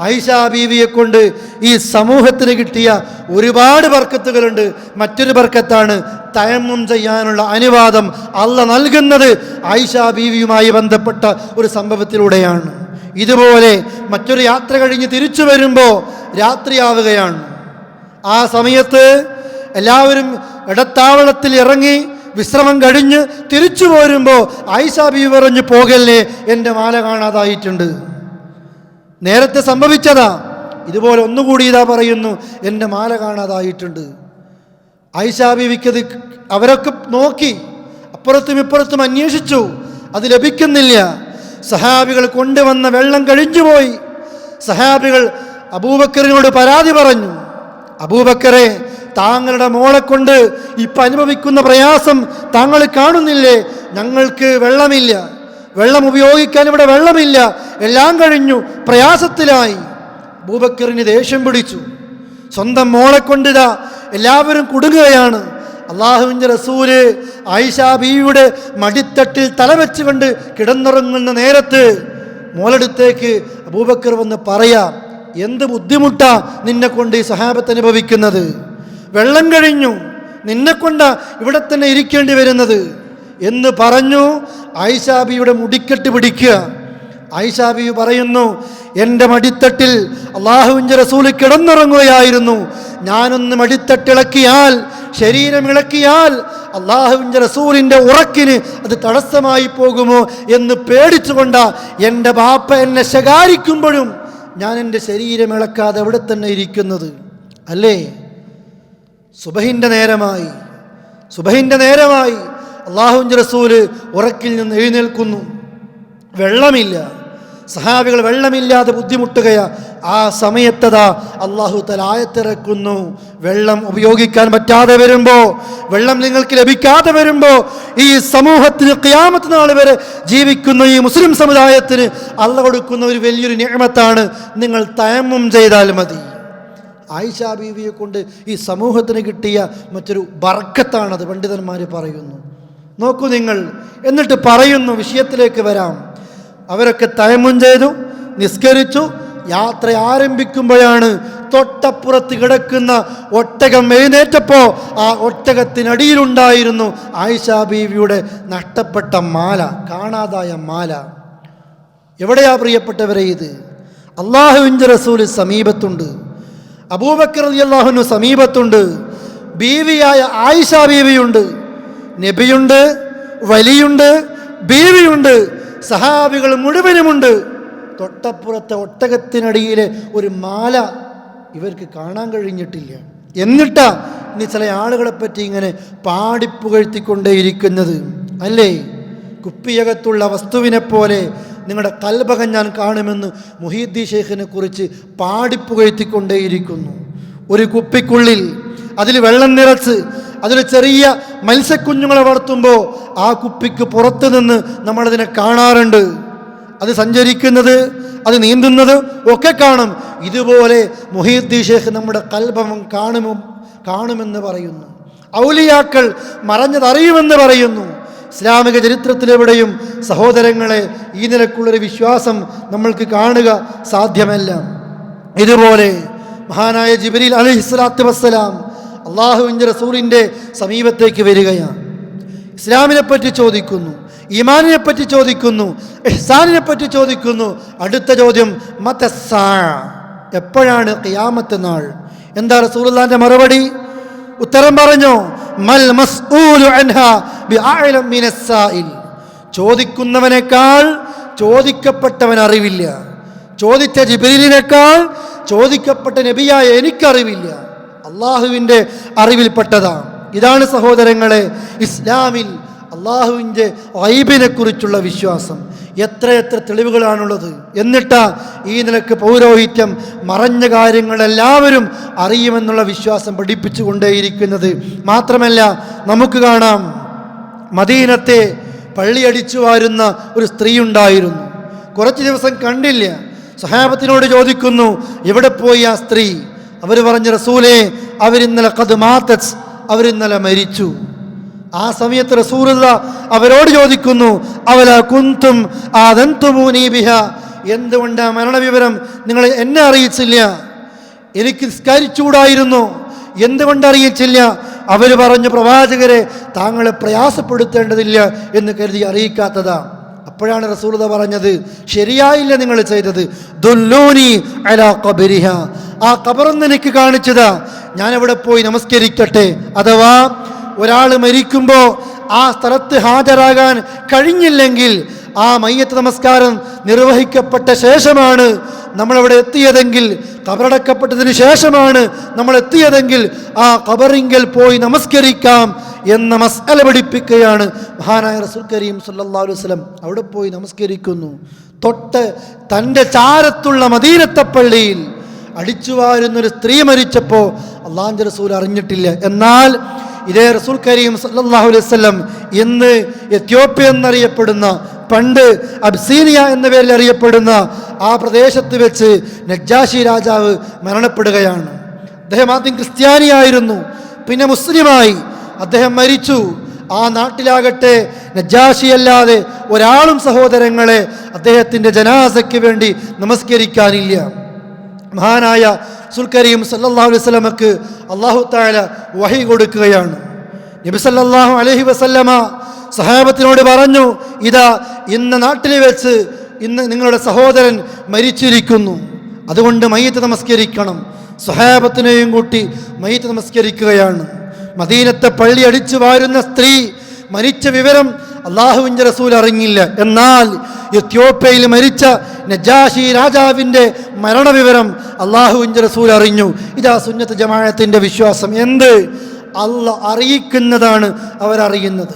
ആയിഷ ബീവിയെ കൊണ്ട് ഈ സമൂഹത്തിന് കിട്ടിയ ഒരുപാട് ബർക്കത്തുകളുണ്ട്. മറ്റൊരു ബർക്കത്താണ് തയമ്മും ചെയ്യാനുള്ള അനുവാദം അള്ളാഹ് നൽകുന്നത് ആയിഷ ബീവിയുമായി ബന്ധപ്പെട്ട ഒരു സംഭവത്തിലൂടെയാണ്. ഇതുപോലെ മറ്റൊരു യാത്ര കഴിഞ്ഞ് തിരിച്ചു വരുമ്പോൾ രാത്രിയാവുകയാണ്. ആ സമയത്ത് എല്ലാവരും ഇടത്താവളത്തിൽ ഇറങ്ങി വിശ്രമം കഴിഞ്ഞ് തിരിച്ചു പോരുമ്പോൾ ആയിഷ ബീവി പറഞ്ഞു, പോകല്ലേ, എൻ്റെ മാല കാണാതായിട്ടുണ്ട്. നേരത്തെ സംഭവിച്ചതാ, ഇതുപോലെ ഒന്നുകൂടി ഇതാ പറയുന്നു, എൻ്റെ മാല കാണാതായിട്ടുണ്ട്. ആയിഷ ബീവിക്കത് അവരൊക്കെ നോക്കി, അപ്പുറത്തും ഇപ്പുറത്തും അന്വേഷിച്ചു, അത് ലഭിക്കുന്നില്ല. സഹാബികൾ കൊണ്ടുവന്ന വെള്ളം കഴിഞ്ഞുപോയി. സഹാബികൾ അബൂബക്കറിനോട് പരാതി പറഞ്ഞു, അബൂബക്കറെ, താങ്കളുടെ മോളെ കൊണ്ട് ഇപ്പം അനുഭവിക്കുന്ന പ്രയാസം താങ്കൾ കാണുന്നില്ലേ? ഞങ്ങൾക്ക് വെള്ളമില്ല, വെള്ളം ഉപയോഗിക്കാൻ ഇവിടെ വെള്ളമില്ല, എല്ലാം കഴിഞ്ഞു, പ്രയാസത്തിലായി. അബൂബക്കറിന് ദേഷ്യം പിടിച്ചു. സ്വന്തം മോളെ കൊണ്ടിതാ എല്ലാവരും കുടുങ്ങുകയാണ്. അള്ളാഹുവിൻ്റെ റസൂല് ആയിഷാ ബീവിയുടെ മടിത്തട്ടിൽ തലവെച്ചുകൊണ്ട് കിടന്നുറങ്ങുന്ന നേരത്ത് മോളടുത്തേക്ക് അബൂബക്കർ വന്ന് പറയാം, എന്ത് ബുദ്ധിമുട്ടാ നിന്നെ കൊണ്ട് ഈ സഹാബത്ത് അനുഭവിക്കുന്നത്, വെള്ളം കഴിഞ്ഞു, നിന്നെക്കൊണ്ടാ ഇവിടെ തന്നെ ഇരിക്കേണ്ടി വരുന്നത് എന്ന് പറഞ്ഞു ആയിഷാ ബീവിയുടെ മുടിക്കെട്ട് പിടിക്കുക. ആയിഷാ ബീവി പറയുന്നു, എൻ്റെ മടിത്തട്ടിൽ അള്ളാഹുവിൻ്റെ റസൂൽ കിടന്നുറങ്ങുകയായിരുന്നു. ഞാനൊന്ന് മടിത്തട്ടിളക്കിയാൽ, ശരീരം ഇളക്കിയാൽ അള്ളാഹുവിൻ്റെ റസൂലിൻ്റെ ഉറക്കിന് അത് തടസ്സമായി പോകുമോ എന്ന് പേടിച്ചുകൊണ്ടാ എൻ്റെ ബാപ്പ എന്നെ ശകാരിക്കുമ്പോഴും ഞാൻ എൻ്റെ ശരീരം ഇളക്കാതെ അവിടെ തന്നെ ഇരിക്കുന്നത്. അല്ലേ, സുബഹിൻ്റെ നേരമായി അള്ളാഹുവിൻ്റെ റസൂല് ഉറക്കിൽ നിന്ന് എഴുന്നേൽക്കുന്നു. വെള്ളമില്ല, സഹാബികൾ വെള്ളമില്ലാതെ ബുദ്ധിമുട്ടുകയാ. ആ സമയത്തതാ അള്ളാഹു തആല ആയത്തിറക്കുന്നു, വെള്ളം ഉപയോഗിക്കാൻ പറ്റാതെ വരുമ്പോൾ, വെള്ളം നിങ്ങൾക്ക് ലഭിക്കാതെ വരുമ്പോൾ, ഈ സമൂഹത്തിന് ഖിയാമത്ത് നാൾ വരെ ജീവിക്കുന്ന ഈ മുസ്ലിം സമുദായത്തിന് അള്ളാഹു കൊടുക്കുന്ന ഒരു വലിയൊരു നിഅമത്താണ്, നിങ്ങൾ തയമ്മും ചെയ്താൽ മതി. ആയിഷാ ബീവിയെ കൊണ്ട് ഈ സമൂഹത്തിന് കിട്ടിയ മറ്റൊരു ബർക്കത്താണത്, പണ്ഡിതന്മാർ പറയുന്നു. നോക്കൂ നിങ്ങൾ. എന്നിട്ട് പറയുന്നു, വിഷയത്തിലേക്ക് വരാം. അവരൊക്കെ തയമ്മും ചെയ്തു, നിസ്കരിച്ചു. യാത്ര ആരംഭിക്കുമ്പോഴാണ് തൊട്ടപ്പുറത്ത് കിടക്കുന്ന ഒട്ടകം എഴുന്നേറ്റപ്പോൾ ആ ഒട്ടകത്തിനടിയിലുണ്ടായിരുന്നു ആയിഷാ ബീവിയുടെ നഷ്ടപ്പെട്ട മാല, കാണാതായ മാല. എവിടെയാ പ്രിയപ്പെട്ടവരെ ഇത്? അള്ളാഹുവിൻ്റെ റസൂല് സമീപത്തുണ്ട്, അബൂബക്കർ റളിയല്ലാഹു അൻഹു സമീപത്തുണ്ട്, ബീവിയായ ആയിഷാ ബീവിയുണ്ട്, നബിയുണ്ട്, വലിയുണ്ട്, ബീവിയുണ്ട്, സഹാബികൾ മുഴുവനുമുണ്ട്. തൊട്ടപ്പുറത്തെ ഒട്ടകത്തിനടിയിലെ ഒരു മാല ഇവർക്ക് കാണാൻ കഴിഞ്ഞിട്ടില്ല. എന്നിട്ടാ ഇനി ചില ആളുകളെപ്പറ്റി ഇങ്ങനെ പാടിപ്പുകഴ്ത്തിക്കൊണ്ടേയിരിക്കുന്നത്. അല്ലേ, കുപ്പിയകത്തുള്ള വസ്തുവിനെ പോലെ നിങ്ങളുടെ കൽബകം ഞാൻ കാണുമെന്ന് മുഹീദ്ദീൻ ഷെയ്ഖിനെ കുറിച്ച് പാടിപ്പുകഴ്ത്തിക്കൊണ്ടേയിരിക്കുന്നു. ഒരു കുപ്പിക്കുള്ളിൽ അതിൽ വെള്ളം നിറച്ച് അതിൽ ചെറിയ മത്സ്യക്കുഞ്ഞുങ്ങളെ വളർത്തുമ്പോൾ ആ കുപ്പിക്ക് പുറത്തു നിന്ന് നമ്മളതിനെ കാണാറുണ്ട്. അത് സഞ്ചരിക്കുന്നത്, അത് നീന്തുന്നത് ഒക്കെ കാണും. ഇതുപോലെ മുഹീദ്ദീൻ ഷെയ്ഖ് നമ്മുടെ കൽബകം കാണുമെന്ന് പറയുന്നു. ഔലിയാക്കൾ മറഞ്ഞതറിയുമെന്ന് പറയുന്നു. ഇസ്ലാമിക ചരിത്രത്തിലെവിടെയും സഹോദരങ്ങളെ ഈ നിലക്കുള്ളൊരു വിശ്വാസം നമ്മൾക്ക് കാണുക സാധ്യമല്ല. ഇതുപോലെ മഹാനായ ജിബ്രീൽ അലൈഹിസ്സലാത്തു വസ്സലാം അള്ളാഹുവിൻ്റെ റസൂലിൻ്റെ സമീപത്തേക്ക് വരികയാണ്. ഇസ്ലാമിനെ പറ്റി ചോദിക്കുന്നു, ഈമാനിനെ പറ്റി ചോദിക്കുന്നു, ഇഹ്സാനിനെ പറ്റി ചോദിക്കുന്നു. അടുത്ത ചോദ്യം മതസ്സാ, എപ്പോഴാണ് ഖിയാമത്ത് നാൾ? എന്താ റസൂലുള്ളാഹിന്റെ മറുപടി? ഉത്തരം പറഞ്ഞു, മൽ മസ്ഊലു അൻഹാ ബിഅഅലം മിനസ് സാഇൽ. ചോദിക്കുന്നവനേക്കാൾ ചോദിക്കപ്പെട്ടവൻ അറിവില്ല. ചോദിച്ച ജിബ്രീലിനേക്കാൾ ചോദിക്കപ്പെട്ട നബിയായ എനിക്കറിവില്ല. അള്ളാഹുവിൻ്റെ അറിവിൽപ്പെട്ടതാണ്. ഇതാണ് സഹോദരങ്ങളെ ഇസ്ലാമിൽ അള്ളാഹുവിൻ്റെ ഗൈബിനെ കുറിച്ചുള്ള വിശ്വാസം. എത്രയെത്ര തെളിവുകളാണുള്ളത്. എന്നിട്ടാ ഈ നിലക്ക് പൗരോഹിത്യം മറഞ്ഞ കാര്യങ്ങളെല്ലാവരും അറിയുമെന്നുള്ള വിശ്വാസം പഠിപ്പിച്ചു കൊണ്ടേയിരിക്കുന്നത്. മാത്രമല്ല, നമുക്ക് കാണാം, മദീനത്തെ പള്ളിയടിച്ചു വാരുന്ന ഒരു സ്ത്രീ ഉണ്ടായിരുന്നു. കുറച്ച് ദിവസം കണ്ടില്ല. സഹാബത്തിനോട് ചോദിക്കുന്നു, എവിടെ പോയി ആ സ്ത്രീ? അവർ പറഞ്ഞു, റസൂലേ, അവരിന്നലെ ഖദ് മാതത്, അവരിന്നലെ മരിച്ചു. ആ സമയത്ത് റസൂലുള്ള അവരോട് ചോദിക്കുന്നു, അവല കുന്തും ആദൻതുമൂനി ബിഹാ, എന്തുകൊണ്ട് മരണവിവരം നിങ്ങൾ എന്നെ അറിയിച്ചില്ല? എനിക്ക് നിസ്കരിച്ചുകൂടായിരുന്നു, എന്തുകൊണ്ട് അറിയിച്ചില്ല? അവർ പറഞ്ഞു, പ്രവാചകരെ, താങ്കളെ പ്രയാസപ്പെടുത്തേണ്ടതില്ല എന്ന് കരുതി അറിയിക്കാത്തതാ. അപ്പോഴാണ് റസൂലുള്ളാഹി പറഞ്ഞത്, ശരിയായില്ല നിങ്ങൾ ചെയ്തത്. ദുല്ലൂനി അലാ ഖബരിഹാ, ആ ഖബറൊന്ന് എനിക്ക് കാണിച്ചതാ, ഞാൻ അവിടെ പോയി നമസ്കരിക്കട്ടെ. അഥവാ ഒരാൾ മരിക്കുമ്പോൾ ആ സ്ഥലത്ത് ഹാജരാകാൻ കഴിഞ്ഞില്ലെങ്കിൽ ആ മയ്യത്ത് നമസ്കാരം നിർവഹിക്കപ്പെട്ട ശേഷമാണ് നമ്മളവിടെ എത്തിയതെങ്കിൽ, ഖബറടക്കപ്പെട്ടതിന് ശേഷമാണ് നമ്മൾ എത്തിയതെങ്കിൽ ആ ഖബറിങ്കൽ പോയി നമസ്കരിക്കാം എന്ന മസ്അല പഠിപ്പിക്കുകയാണ് മഹാനായ റസൂൽ കരീം സല്ലല്ലാഹു അലൈഹി വസല്ലം. അവിടെ പോയി നമസ്കരിക്കുന്നു. തൊട്ട് തൻ്റെ ചാരത്തുള്ള മദീനത്തെ പള്ളിയിൽ അടിച്ചുവാരുന്നൊരു സ്ത്രീ മരിച്ചപ്പോൾ അള്ളാഹുവിൻ്റെ റസൂൽ അറിഞ്ഞിട്ടില്ല. എന്നാൽ ഇതേ റസൂൽ കരീം സല്ലല്ലാഹു അലൈഹി വസല്ലം ഇന്ന് എത്യോപ്യ എന്നറിയപ്പെടുന്ന, പണ്ട് അബ്സീനിയ എന്ന പേരിൽ അറിയപ്പെടുന്ന ആ പ്രദേശത്ത് വെച്ച് നജ്ജാശി രാജാവ് മരണപ്പെടുകയാണ്. അദ്ദേഹം ആദ്യം ക്രിസ്ത്യാനിയായിരുന്നു, പിന്നെ മുസ്ലിമായി. അദ്ദേഹം മരിച്ചു. ആ നാട്ടിലാകട്ടെ നജാശിയല്ലാതെ ഒരാളും സഹോദരങ്ങളെ അദ്ദേഹത്തിൻ്റെ ജനാസയ്ക്ക് വേണ്ടി നമസ്കരിക്കാനില്ല. മഹാനായ റസൂൽ കരീം സല്ലല്ലാഹു അലൈഹി വസല്ലമക്ക് അല്ലാഹു തആല വഹി കൊടുക്കുകയാണ്. നബി സല്ലല്ലാഹു അലൈഹി വസല്ലമ സഹാബത്തിനോട് പറഞ്ഞു, ഇതാ ഇന്ന നാട്ടിൽ വെച്ച് ഇന്ന് നിങ്ങളുടെ സഹോദരൻ മരിച്ചിരിക്കുന്നു, അതുകൊണ്ട് മയ്യിത്ത് നമസ്കരിക്കണം. സഹാബത്തിനെയും കൂട്ടി മയ്യിത്ത് നമസ്കരിക്കുകയാണ്. മദീനത്തെ പള്ളി അടിച്ചു വാരുന്ന സ്ത്രീ മരിച്ച വിവരം അള്ളാഹുവിൻ്റെ റസൂൽ അറിഞ്ഞില്ല. എന്നാൽ എത്യോപ്യയിൽ മരിച്ച നജാഷി രാജാവിൻ്റെ മരണവിവരം അള്ളാഹുവിൻ്റെ റസൂൽ അറിഞ്ഞു. ഇതാ സുന്നത്ത് ജമാഅത്തിൻ്റെ വിശ്വാസം. എന്ത്? അള്ളാഹ് അറിയിക്കുന്നതാണ് അവരറിയുന്നത്.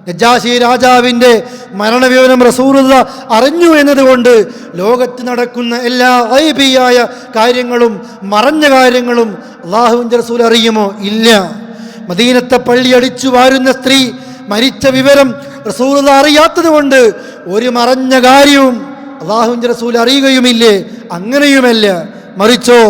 നജാഷി രാജാവിൻ്റെ മരണവിവരം റസൂലുള്ളാഹ് അറിഞ്ഞു എന്നതുകൊണ്ട് ലോകത്ത് നടക്കുന്ന എല്ലാ ഗൈബിയായ കാര്യങ്ങളും മറഞ്ഞ കാര്യങ്ങളും അള്ളാഹുവിൻ്റെ റസൂൽ അറിയുമോ? ഇല്ല. മദീനത്തെ പള്ളി അടിച്ചു വാരുന്ന സ്ത്രീ മരിച്ച വിവരം റസൂലുള്ളാഹ് അറിയാത്തത് കൊണ്ട് ഒരു മറഞ്ഞ കാര്യവും അള്ളാഹുവിൻ്റെ റസൂൽ അറിയുകയുമില്ലേ? അങ്ങനെയുമല്ല, മറിച്ചോ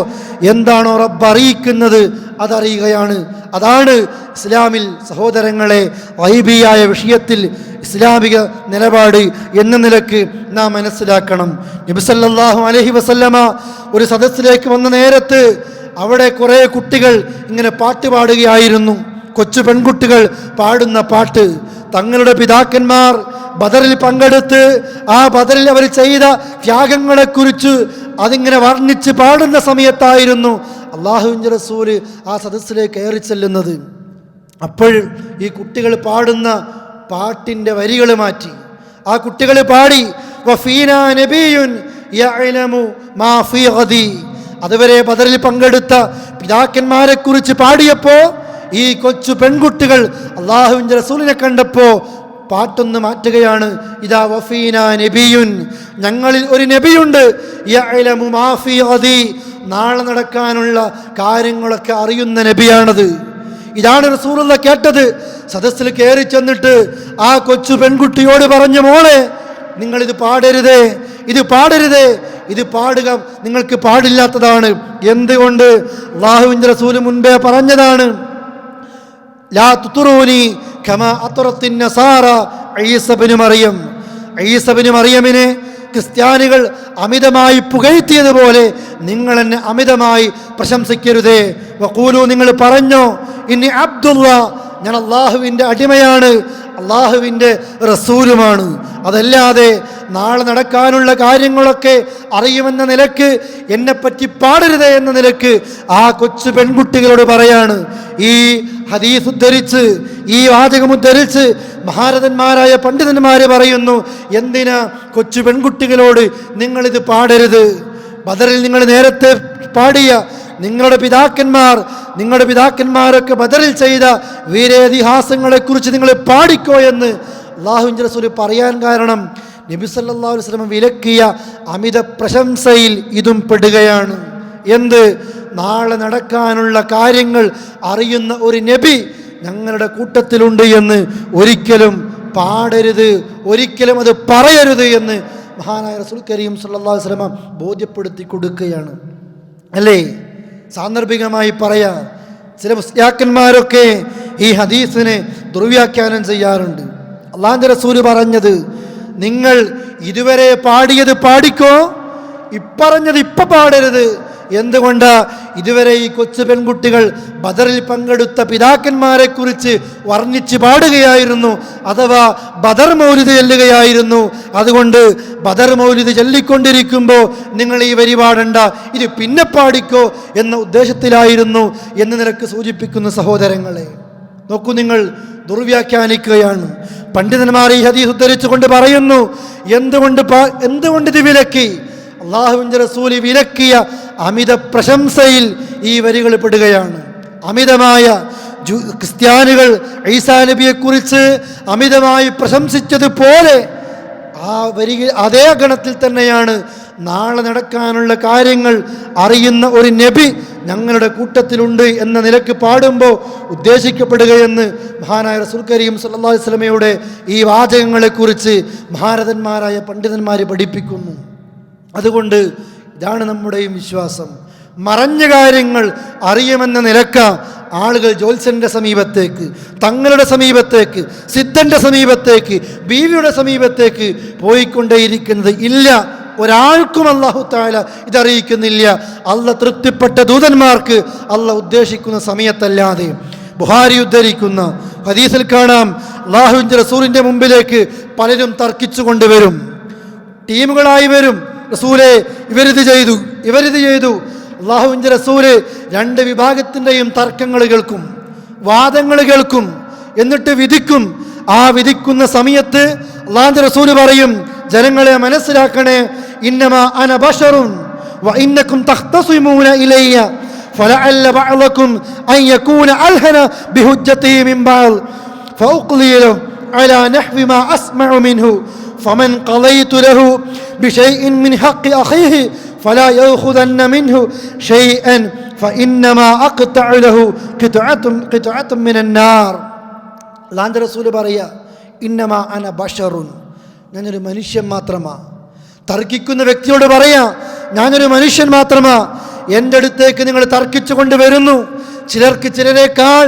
എന്താണോ റബ്ബ് അറിയിക്കുന്നത് അതറിയുകയാണ്. അതാണ് ഇസ്ലാമിൽ സഹോദരങ്ങളെ ഗൈബിയായ വിഷയത്തിൽ ഇസ്ലാമിക നിലപാട് എന്ന നിലക്ക് നാം മനസ്സിലാക്കണം. നബി സല്ലല്ലാഹു അലൈഹി വസല്ലമ ഒരു സദസ്സിലേക്ക് വന്ന നേരത്ത് അവിടെ കുറേ കുട്ടികൾ ഇങ്ങനെ പാട്ട് പാടുകയായിരുന്നു. കൊച്ചു പെൺകുട്ടികൾ പാടുന്ന പാട്ട്. തങ്ങളുടെ പിതാക്കന്മാർ ബദറിൽ പങ്കെടുത്ത് ആ ബദറിൽ അവർ ചെയ്ത ത്യാഗങ്ങളെക്കുറിച്ച് അതിങ്ങനെ വർണ്ണിച്ച് പാടുന്ന സമയത്തായിരുന്നു അള്ളാഹുവിൻ്റെ റസൂൽ ആ സദസ്സിലേക്ക് കയറി ചെല്ലുന്നത്. അപ്പോൾ ഈ കുട്ടികൾ പാടുന്ന പാട്ടിൻ്റെ വരികൾ മാറ്റി. ആ കുട്ടികൾ പാടി വഫീനാ നബിയുൻ യഅലമു മാ ഫീ ഗദി. അതുവരെ ബദറിൽ പങ്കെടുത്ത പിതാക്കന്മാരെ കുറിച്ച് പാടിയപ്പോൾ ഈ കൊച്ചു പെൺകുട്ടികൾ അള്ളാഹുവിൻ്റെ റസൂലിനെ കണ്ടപ്പോൾ പാട്ടൊന്ന് മാറ്റുകയാണ്. ഇതാ വഫീനാ നബിയുൻ, ഞങ്ങളിൽ ഒരു നബിയുണ്ട്, യഅലമു മാ ഫീ ഗദി, നാളെ നടക്കാനുള്ള കാര്യങ്ങളൊക്കെ അറിയുന്ന നബിയാണത്. ഇതാണ് റസൂലുള്ളാഹ് കേട്ടത്. സദസ്സിൽ കയറി ചെന്നിട്ട് ആ കൊച്ചു പെൺകുട്ടിയോട് പറഞ്ഞു, മോളെ നിങ്ങളിത് പാടരുതേ, ഇത് പാടരുതേ, ഇത് പാടുക നിങ്ങൾക്ക് പാടില്ലാത്തതാണ്. എന്തുകൊണ്ട്? അല്ലാഹുവിൻ്റെ റസൂൽ മുൻപേ പറഞ്ഞതാണ്, ലാ തുതുറൂനി കമാ അത്റത്തിൻ നസാറ ഈസ ഇബ്നു മറിയം. ഈസ ഇബ്നു മറിയമിനെ ക്രിസ്ത്യാനികൾ അമിതമായി പുകഴ്ത്തിയതുപോലെ നിങ്ങൾ എന്നെ അമിതമായി പ്രശംസിക്കരുതേ. വഖൂലു, നിങ്ങൾ പറഞ്ഞോ, ഇന്നി അബ്ദുല്ലാ, ഞാൻ അള്ളാഹുവിൻ്റെ അടിമയാണ്, അള്ളാഹുവിൻ്റെ റസൂലുമാണ്. അതല്ലാതെ നാളെ നടക്കാനുള്ള കാര്യങ്ങളൊക്കെ അറിയുമെന്ന നിലക്ക് എന്നെപ്പറ്റി പാടരുതേ എന്ന നിലക്ക് ആ കൊച്ചു പെൺകുട്ടികളോട് പറയാണ്. ഈ ഹദീസ് ഉദ്ധരിച്ച്, ഈ വാചകം ഉദ്ധരിച്ച് മഹാരഥന്മാരായ പണ്ഡിതന്മാര് പറയുന്നു, എന്തിനാ കൊച്ചു പെൺകുട്ടികളോട് നിങ്ങളിത് പാടരുത്? ബദറിൽ നിങ്ങൾ നേരത്തെ പാടിയ നിങ്ങളുടെ പിതാക്കന്മാരൊക്കെ ബദറിൽ ചെയ്ത വീരേതിഹാസങ്ങളെക്കുറിച്ച് നിങ്ങൾ പാടിക്കോ എന്ന് അല്ലാഹുവിൻ്റെ റസൂൽ പറയാൻ കാരണം നബി സല്ലല്ലാഹു അലൈഹി വസല്ലം വിലക്കിയ അമിത പ്രശംസയിൽ ഇതും പെടുകയാണ്. എന്ത്? നാളെ നടക്കാനുള്ള കാര്യങ്ങൾ അറിയുന്ന ഒരു നബി ഞങ്ങളുടെ കൂട്ടത്തിലുണ്ട് എന്ന് ഒരിക്കലും പാടരുത്, ഒരിക്കലും അത് പറയരുത് എന്ന് മഹാനായ റസൂൽ കരീം സല്ലല്ലാഹു അലൈഹി വസല്ലം ബോധ്യപ്പെടുത്തി കൊടുക്കുകയാണ്. അല്ലേ? സാന്ദർഭികമായി പറയാം, ചില മുസ്ലിയാക്കന്മാരൊക്കെ ഈ ഹദീസിനെ ദുർവ്യാഖ്യാനം ചെയ്യാറുണ്ട്. അള്ളാഹുവിൻ്റെ റസൂൽ പറഞ്ഞത് നിങ്ങൾ ഇതുവരെ പാടിയത് പാടിക്കോ, ഇപ്പറഞ്ഞത് ഇപ്പ പാടരുത്. എന്തുകൊണ്ട്? ഇതുവരെ ഈ കൊച്ചു പെൺകുട്ടികൾ ബദറിൽ പങ്കെടുത്ത പിതാക്കന്മാരെ കുറിച്ച് വർണ്ണിച്ച് പാടുകയായിരുന്നു, അഥവാ ബദർ മൗലിദ് ചൊല്ലുകയായിരുന്നു. അതുകൊണ്ട് ബദർ മൗലിദ് ചൊല്ലിക്കൊണ്ടിരിക്കുമ്പോൾ നിങ്ങൾ ഈ വരി പാടണ്ട, ഇത് പിന്നെ പാടിക്കോ എന്ന ഉദ്ദേശത്തിലായിരുന്നു എന്ന് നിനക്ക് സൂചിപ്പിക്കുന്ന സഹോദരങ്ങളെ, നോക്കൂ, നിങ്ങൾ ദുർവ്യാഖ്യാനിക്കുകയാണ്. പണ്ഡിതന്മാർ ഈ ഹദീസ് ഉദ്ധരിച്ചുകൊണ്ട് പറയുന്നു, എന്തുകൊണ്ട് ഇത് വിലക്കി? അള്ളാഹുവിൻ്റെ റസൂൽ വിലക്കിയ അമിത പ്രശംസയിൽ ഈ വരികൾ പെടുകയാണ്. അമിതമായ ക്രിസ്ത്യാനികൾ ഈസാ നബിയെക്കുറിച്ച് അമിതമായി പ്രശംസിച്ചതുപോലെ ആ വരി അതേ ഗണത്തിൽ തന്നെയാണ് നാളെ നടക്കാനുള്ള കാര്യങ്ങൾ അറിയുന്ന ഒരു നബി ഞങ്ങളുടെ കൂട്ടത്തിലുണ്ട് എന്ന നിലക്ക് പാടുമ്പോൾ ഉദ്ദേശിക്കപ്പെടുകയെന്ന് മഹാനായ റസൂൽ കരീം സല്ലല്ലാഹു അലൈഹി വസല്ലമയുടെ ഈ വാചകങ്ങളെക്കുറിച്ച് മഹാരഥന്മാരായ പണ്ഡിതന്മാർ പഠിപ്പിക്കുന്നു. അതുകൊണ്ട് ഇതാണ് നമ്മുടെയും വിശ്വാസം. മറഞ്ഞ കാര്യങ്ങൾ അറിയുമെന്ന നിലക്ക ആളുകൾ ജ്യോത്സ്യന്റെ സമീപത്തേക്ക്, തങ്ങളുടെ സമീപത്തേക്ക്, സിദ്ധന്റെ സമീപത്തേക്ക്, ബീവിയുടെ സമീപത്തേക്ക് പോയിക്കൊണ്ടേയിരിക്കുന്നത് ഇല്ല. ഒരാൾക്കും അല്ലാഹു തആല ഇതറിയിക്കുന്നില്ല. അല്ലാഹ് തൃപ്തിപ്പെട്ട ദൂതന്മാർക്ക് അല്ലാഹ് ഉദ്ദേശിക്കുന്ന സമയത്തല്ലാതെ. ബുഖാരി ഉദ്ധരിക്കുന്ന ഹദീസിൽ കാണാം, അല്ലാഹുവിൻ്റെ റസൂലിൻ്റെ മുമ്പിലേക്ക് പലരും തർക്കിച്ചു കൊണ്ടുവരും, ടീമുകളായി വരും. റസൂലേ, ഇവരിത് ചെയ്തു. അല്ലാഹുവിൻ്റെ റസൂല് രണ്ട് വിഭാഗത്തിൻ്റെയും തർക്കങ്ങൾ കേൾക്കും, വാദങ്ങൾ കേൾക്കും, എന്നിട്ട് വിധിക്കും. ആ വിധിക്കുന്ന സമയത്ത് അല്ലാഹുവിൻ്റെ റസൂല് പറയും, ജനങ്ങളെ മനസ്സിലാക്കണേ, ഇന്നമാ അന ബശറുൻ വ ഇന്നകും തഖ്തസിമൂന ഇലയ്യ ഫലഅല്ല ബഅലകും അൻ യകൂന അൽഹന ബിഹുജ്ജതിഹി മിൻ ബഅൽ ഫഉഖ്ലി ലഹു അലാ നഹ്വി മാ അസ്മഉ മിൻഹു ഫമൻ ഖളൈതു ലഹു ബിശൈഇൻ മിൻ ഹഖ്ഖി അഖീഹി ഫലാ യഖുദന്ന മിൻഹു ഷൈഅൻ ഫഇന്നമാ അഖ്തഉ ലഹു ഖിത്അത്തുൻ മിനൻ നാർ. അല്ലാഹുവിൻ്റെ റസൂൽ പറയാ, ഇന്നമാ അന ബശറുൻ, ഞാനൊരു മനുഷ്യൻ മാത്രമാ. തർക്കിക്കുന്ന വ്യക്തിയോട് പറയാ, ഞാനൊരു മനുഷ്യൻ മാത്രമാ. എൻ്റെ അടുത്തേക്ക് നിങ്ങൾ തർക്കിച്ചു കൊണ്ടുവരുന്നു. ചിലർക്ക് ചിലരേക്കാൾ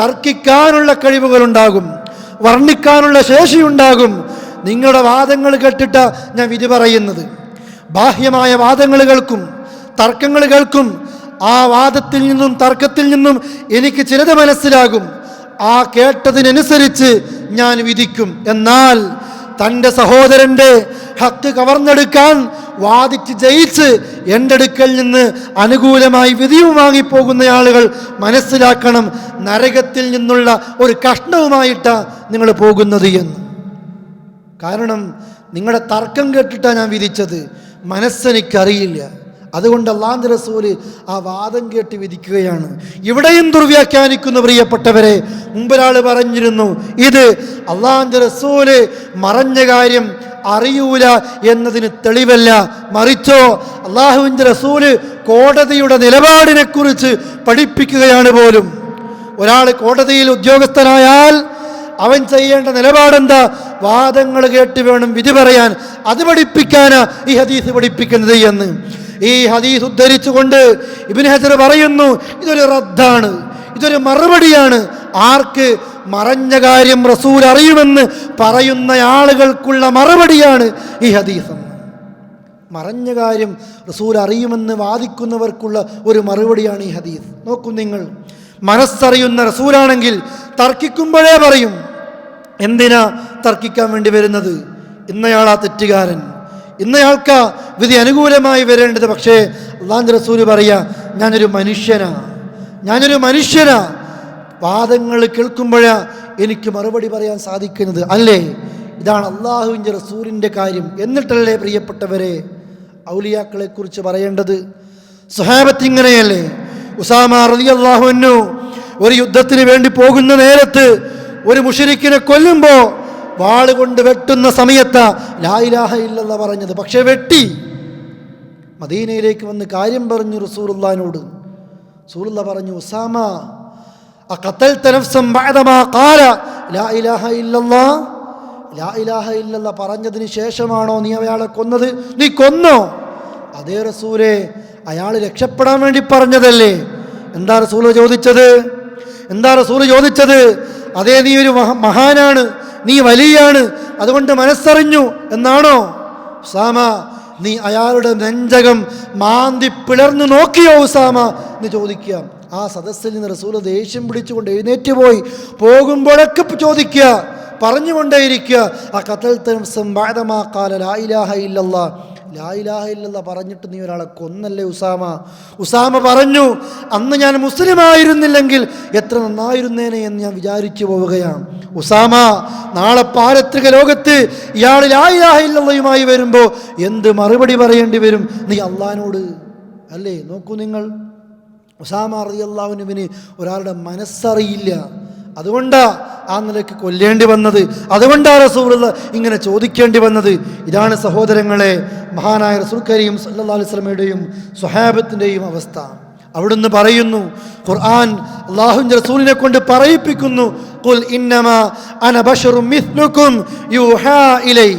തർക്കിക്കാനുള്ള കഴിവുകളുണ്ടാകും, വർണ്ണിക്കാനുള്ള ശേഷിയുണ്ടാകും. നിങ്ങളുടെ വാദങ്ങൾ കേട്ടിട്ട് ഞാൻ വിധി പറയുന്നത്. ബാഹ്യമായ വാദങ്ങൾ കേൾക്കും, തർക്കങ്ങൾ കേൾക്കും. ആ വാദത്തിൽ നിന്നും തർക്കത്തിൽ നിന്നും എനിക്ക് ചിലത് മനസ്സിലാകും. ആ കേട്ടതിനനുസരിച്ച് ഞാൻ വിധിക്കും. എന്നാൽ തൻ്റെ സഹോദരൻ്റെ ഹക്ക് കവർന്നെടുക്കാൻ വാദിച്ച് ജയിച്ച് എൻ്റെ അടുക്കൽ നിന്ന് അനുകൂലമായി വിധിയും വാങ്ങിപ്പോകുന്ന ആളുകൾ മനസ്സിലാക്കണം, നരകത്തിൽ നിന്നുള്ള ഒരു കഷ്ണവുമായിട്ടാണ് നിങ്ങൾ പോകുന്നത് എന്ന്. കാരണം നിങ്ങളുടെ തർക്കം കേട്ടിട്ടാണ് ഞാൻ വിധിച്ചത്, മനസ്സെനിക്കറിയില്ല. അതുകൊണ്ട് അല്ലാഹുവിൻ്റെ റസൂല് ആ വാദം കേട്ട് വിധിക്കുകയാണ്. ഇവിടെയും ദുർവ്യാഖ്യാനിക്കുന്ന പ്രിയപ്പെട്ടവരെ, മുമ്പൊരാൾ പറഞ്ഞിരുന്നു, ഇത് അല്ലാഹുവിൻ്റെ റസൂല് മറഞ്ഞ കാര്യം അറിയൂല എന്നതിന് തെളിവല്ല, മറിച്ചോ അല്ലാഹുവിൻ്റെ റസൂല് കോടതിയുടെ നിലപാടിനെ കുറിച്ച് പഠിപ്പിക്കുകയാണ് പോലും. ഒരാൾ കോടതിയിൽ ഉദ്യോഗസ്ഥനായാൽ അവൻ ചെയ്യേണ്ട നിലപാടെന്താ? വാദങ്ങൾ കേട്ട് വേണം വിധി പറയാൻ. അത് പഠിപ്പിക്കാനാ ഈ ഹദീസ് പഠിപ്പിക്കുന്നത് എന്ന്. ഈ ഹദീസ് ഉദ്ധരിച്ചുകൊണ്ട് ഇബ്നു ഹജർ പറയുന്നു, ഇതൊരു റദ്ദാണ്, ഇതൊരു മറുപടിയാണ്. ആർക്ക്? മറഞ്ഞ കാര്യം റസൂൽ അറിയുമെന്ന് പറയുന്ന ആളുകൾക്കുള്ള മറുപടിയാണ് ഈ ഹദീസ്. മറഞ്ഞ കാര്യം റസൂൽ അറിയുമെന്ന് വാദിക്കുന്നവർക്കുള്ള ഒരു മറുപടിയാണ് ഈ ഹദീസ്. നോക്കൂ നിങ്ങൾ, മനസ്സറിയുന്ന റസൂലാണെങ്കിൽ തർക്കിക്കുമ്പോഴേ പറയും, എന്തിനാ തർക്കിക്കാൻ വേണ്ടി വരുന്നത്? ഇന്നയാളാ തെറ്റുകാരൻ, ഇന്നയാൾക്കാ വിധി അനുകൂലമായി വരേണ്ടത്. പക്ഷേ അല്ലാഹുവിൻ്റെ റസൂല് പറയാ, ഞാനൊരു മനുഷ്യനാ. വാദങ്ങൾ കേൾക്കുമ്പോഴാ എനിക്ക് മറുപടി പറയാൻ സാധിക്കുന്നത്, അല്ലേ? ഇതാണ് അല്ലാഹുവിൻ്റെ റസൂലിൻ്റെ കാര്യം. എന്നിട്ടല്ലേ പ്രിയപ്പെട്ടവരെ ഔലിയാക്കളെ കുറിച്ച് പറയേണ്ടത്? സ്വഹാബത്ത് ഇങ്ങനെയല്ലേ? ഉസാമ റളിയല്ലാഹു അൻഹു ഒരു യുദ്ധത്തിന് വേണ്ടി പോകുന്ന നേരത്ത് ഒരു മുശ്രിക്കിനെ കൊല്ലുമ്പോൾ വാളുകൊണ്ട് വെട്ടുന്ന സമയത്ത് ലാ ഇലാഹ ഇല്ലല്ലാഹ് പറഞ്ഞത്. പക്ഷേ വെട്ടി. മദീനയിലേക്ക് വന്ന് കാര്യം പറഞ്ഞു റസൂലുള്ളാഹിനോട്. റസൂലുള്ളാഹി പറഞ്ഞു, ഉസാമ അഖതൽത നഫ്സൻ ബഅദമാ ഖാല ലാ ഇലാഹ ഇല്ലല്ലാഹ്? ലാ ഇലാഹ ഇല്ലല്ലാഹ് പറഞ്ഞതിന് ശേഷമാണോ നീ അയാളെ കൊന്നത്? നീ കൊന്നോ? അതേ റസൂലേ, അയാൾ രക്ഷപ്പെടാൻ വേണ്ടി പറഞ്ഞതല്ലേ. എന്താ റസൂല് ചോദിച്ചത്? അതേ, നീ ഒരു മഹാനാണ്, നീ വലിയാണ്, അതുകൊണ്ട് മനസ്സറിഞ്ഞു എന്നാണോ? ഉസാമ, നീ അയാളുടെ നെഞ്ചകം മാന്തി പിളർന്നു നോക്കിയോ ഉസാമ എന്ന് ചോദിക്കുക. ആ സദസ്സിൽ നിന്ന് റസൂല് ദേഷ്യം പിടിച്ചുകൊണ്ട് എഴുന്നേറ്റ് പോകുമ്പോഴൊക്കെ ചോദിക്കുക, പറഞ്ഞുകൊണ്ടേയിരിക്കുക, ആ ഖതൽത നഫ്സൻ ബഅദമാ ഖാല ലാ ഇലാഹ ഇല്ലല്ലാഹ്, ലാ ഇലാഹ ഇല്ലല്ലാഹ് പറഞ്ഞിട്ട് നീ ഒരാളെ കൊന്നല്ലേ ഉസാമ? ഉസാമ പറഞ്ഞു, അന്ന് ഞാൻ മുസ്ലിം ആയിരുന്നില്ലെങ്കിൽ എത്ര നന്നായിരുന്നേനെ എന്ന് ഞാൻ വിചാരിച്ചു പോവുകയാണ്. ഉസാമ, നാളെ പാരത്രിക ലോകത്ത് ഇയാൾ ലാ ഇലാഹ ഇല്ലല്ലാഹുമായി വരുമ്പോൾ എന്ത് മറുപടി പറയേണ്ടി വരും നീ അള്ളാഹിനോട്, അല്ലേ? നോക്കൂ നിങ്ങൾ, ഉസാമ റളിയല്ലാഹു അൻഹുവിന് ഒരാളുടെ മനസ്സറിയില്ല, അതുകൊണ്ടാ ആ നിലയ്ക്ക് കൊല്ലേണ്ടി വന്നത്, അതുകൊണ്ടാണ് റസൂലുള്ളാഹി ഇങ്ങനെ ചോദിക്കേണ്ടി വന്നത്. ഇതാണ് സഹോദരങ്ങളെ മഹാനായ റസൂൽ കരീം സല്ലല്ലാഹു അലൈഹി വസല്ലമയുടെയും സ്വഹാബത്തിൻ്റെയും അവസ്ഥ. അവിടുന്ന് പറയുന്നു, ഖുർആൻ അല്ലാഹുവിൻ്റെ റസൂലിനെ കൊണ്ട് പറയിപ്പിക്കുന്നു, ഖുൽ ഇന്നമാ അന ബശറും മിസ്ലുക്കും യൂഹാ ഇലൈ.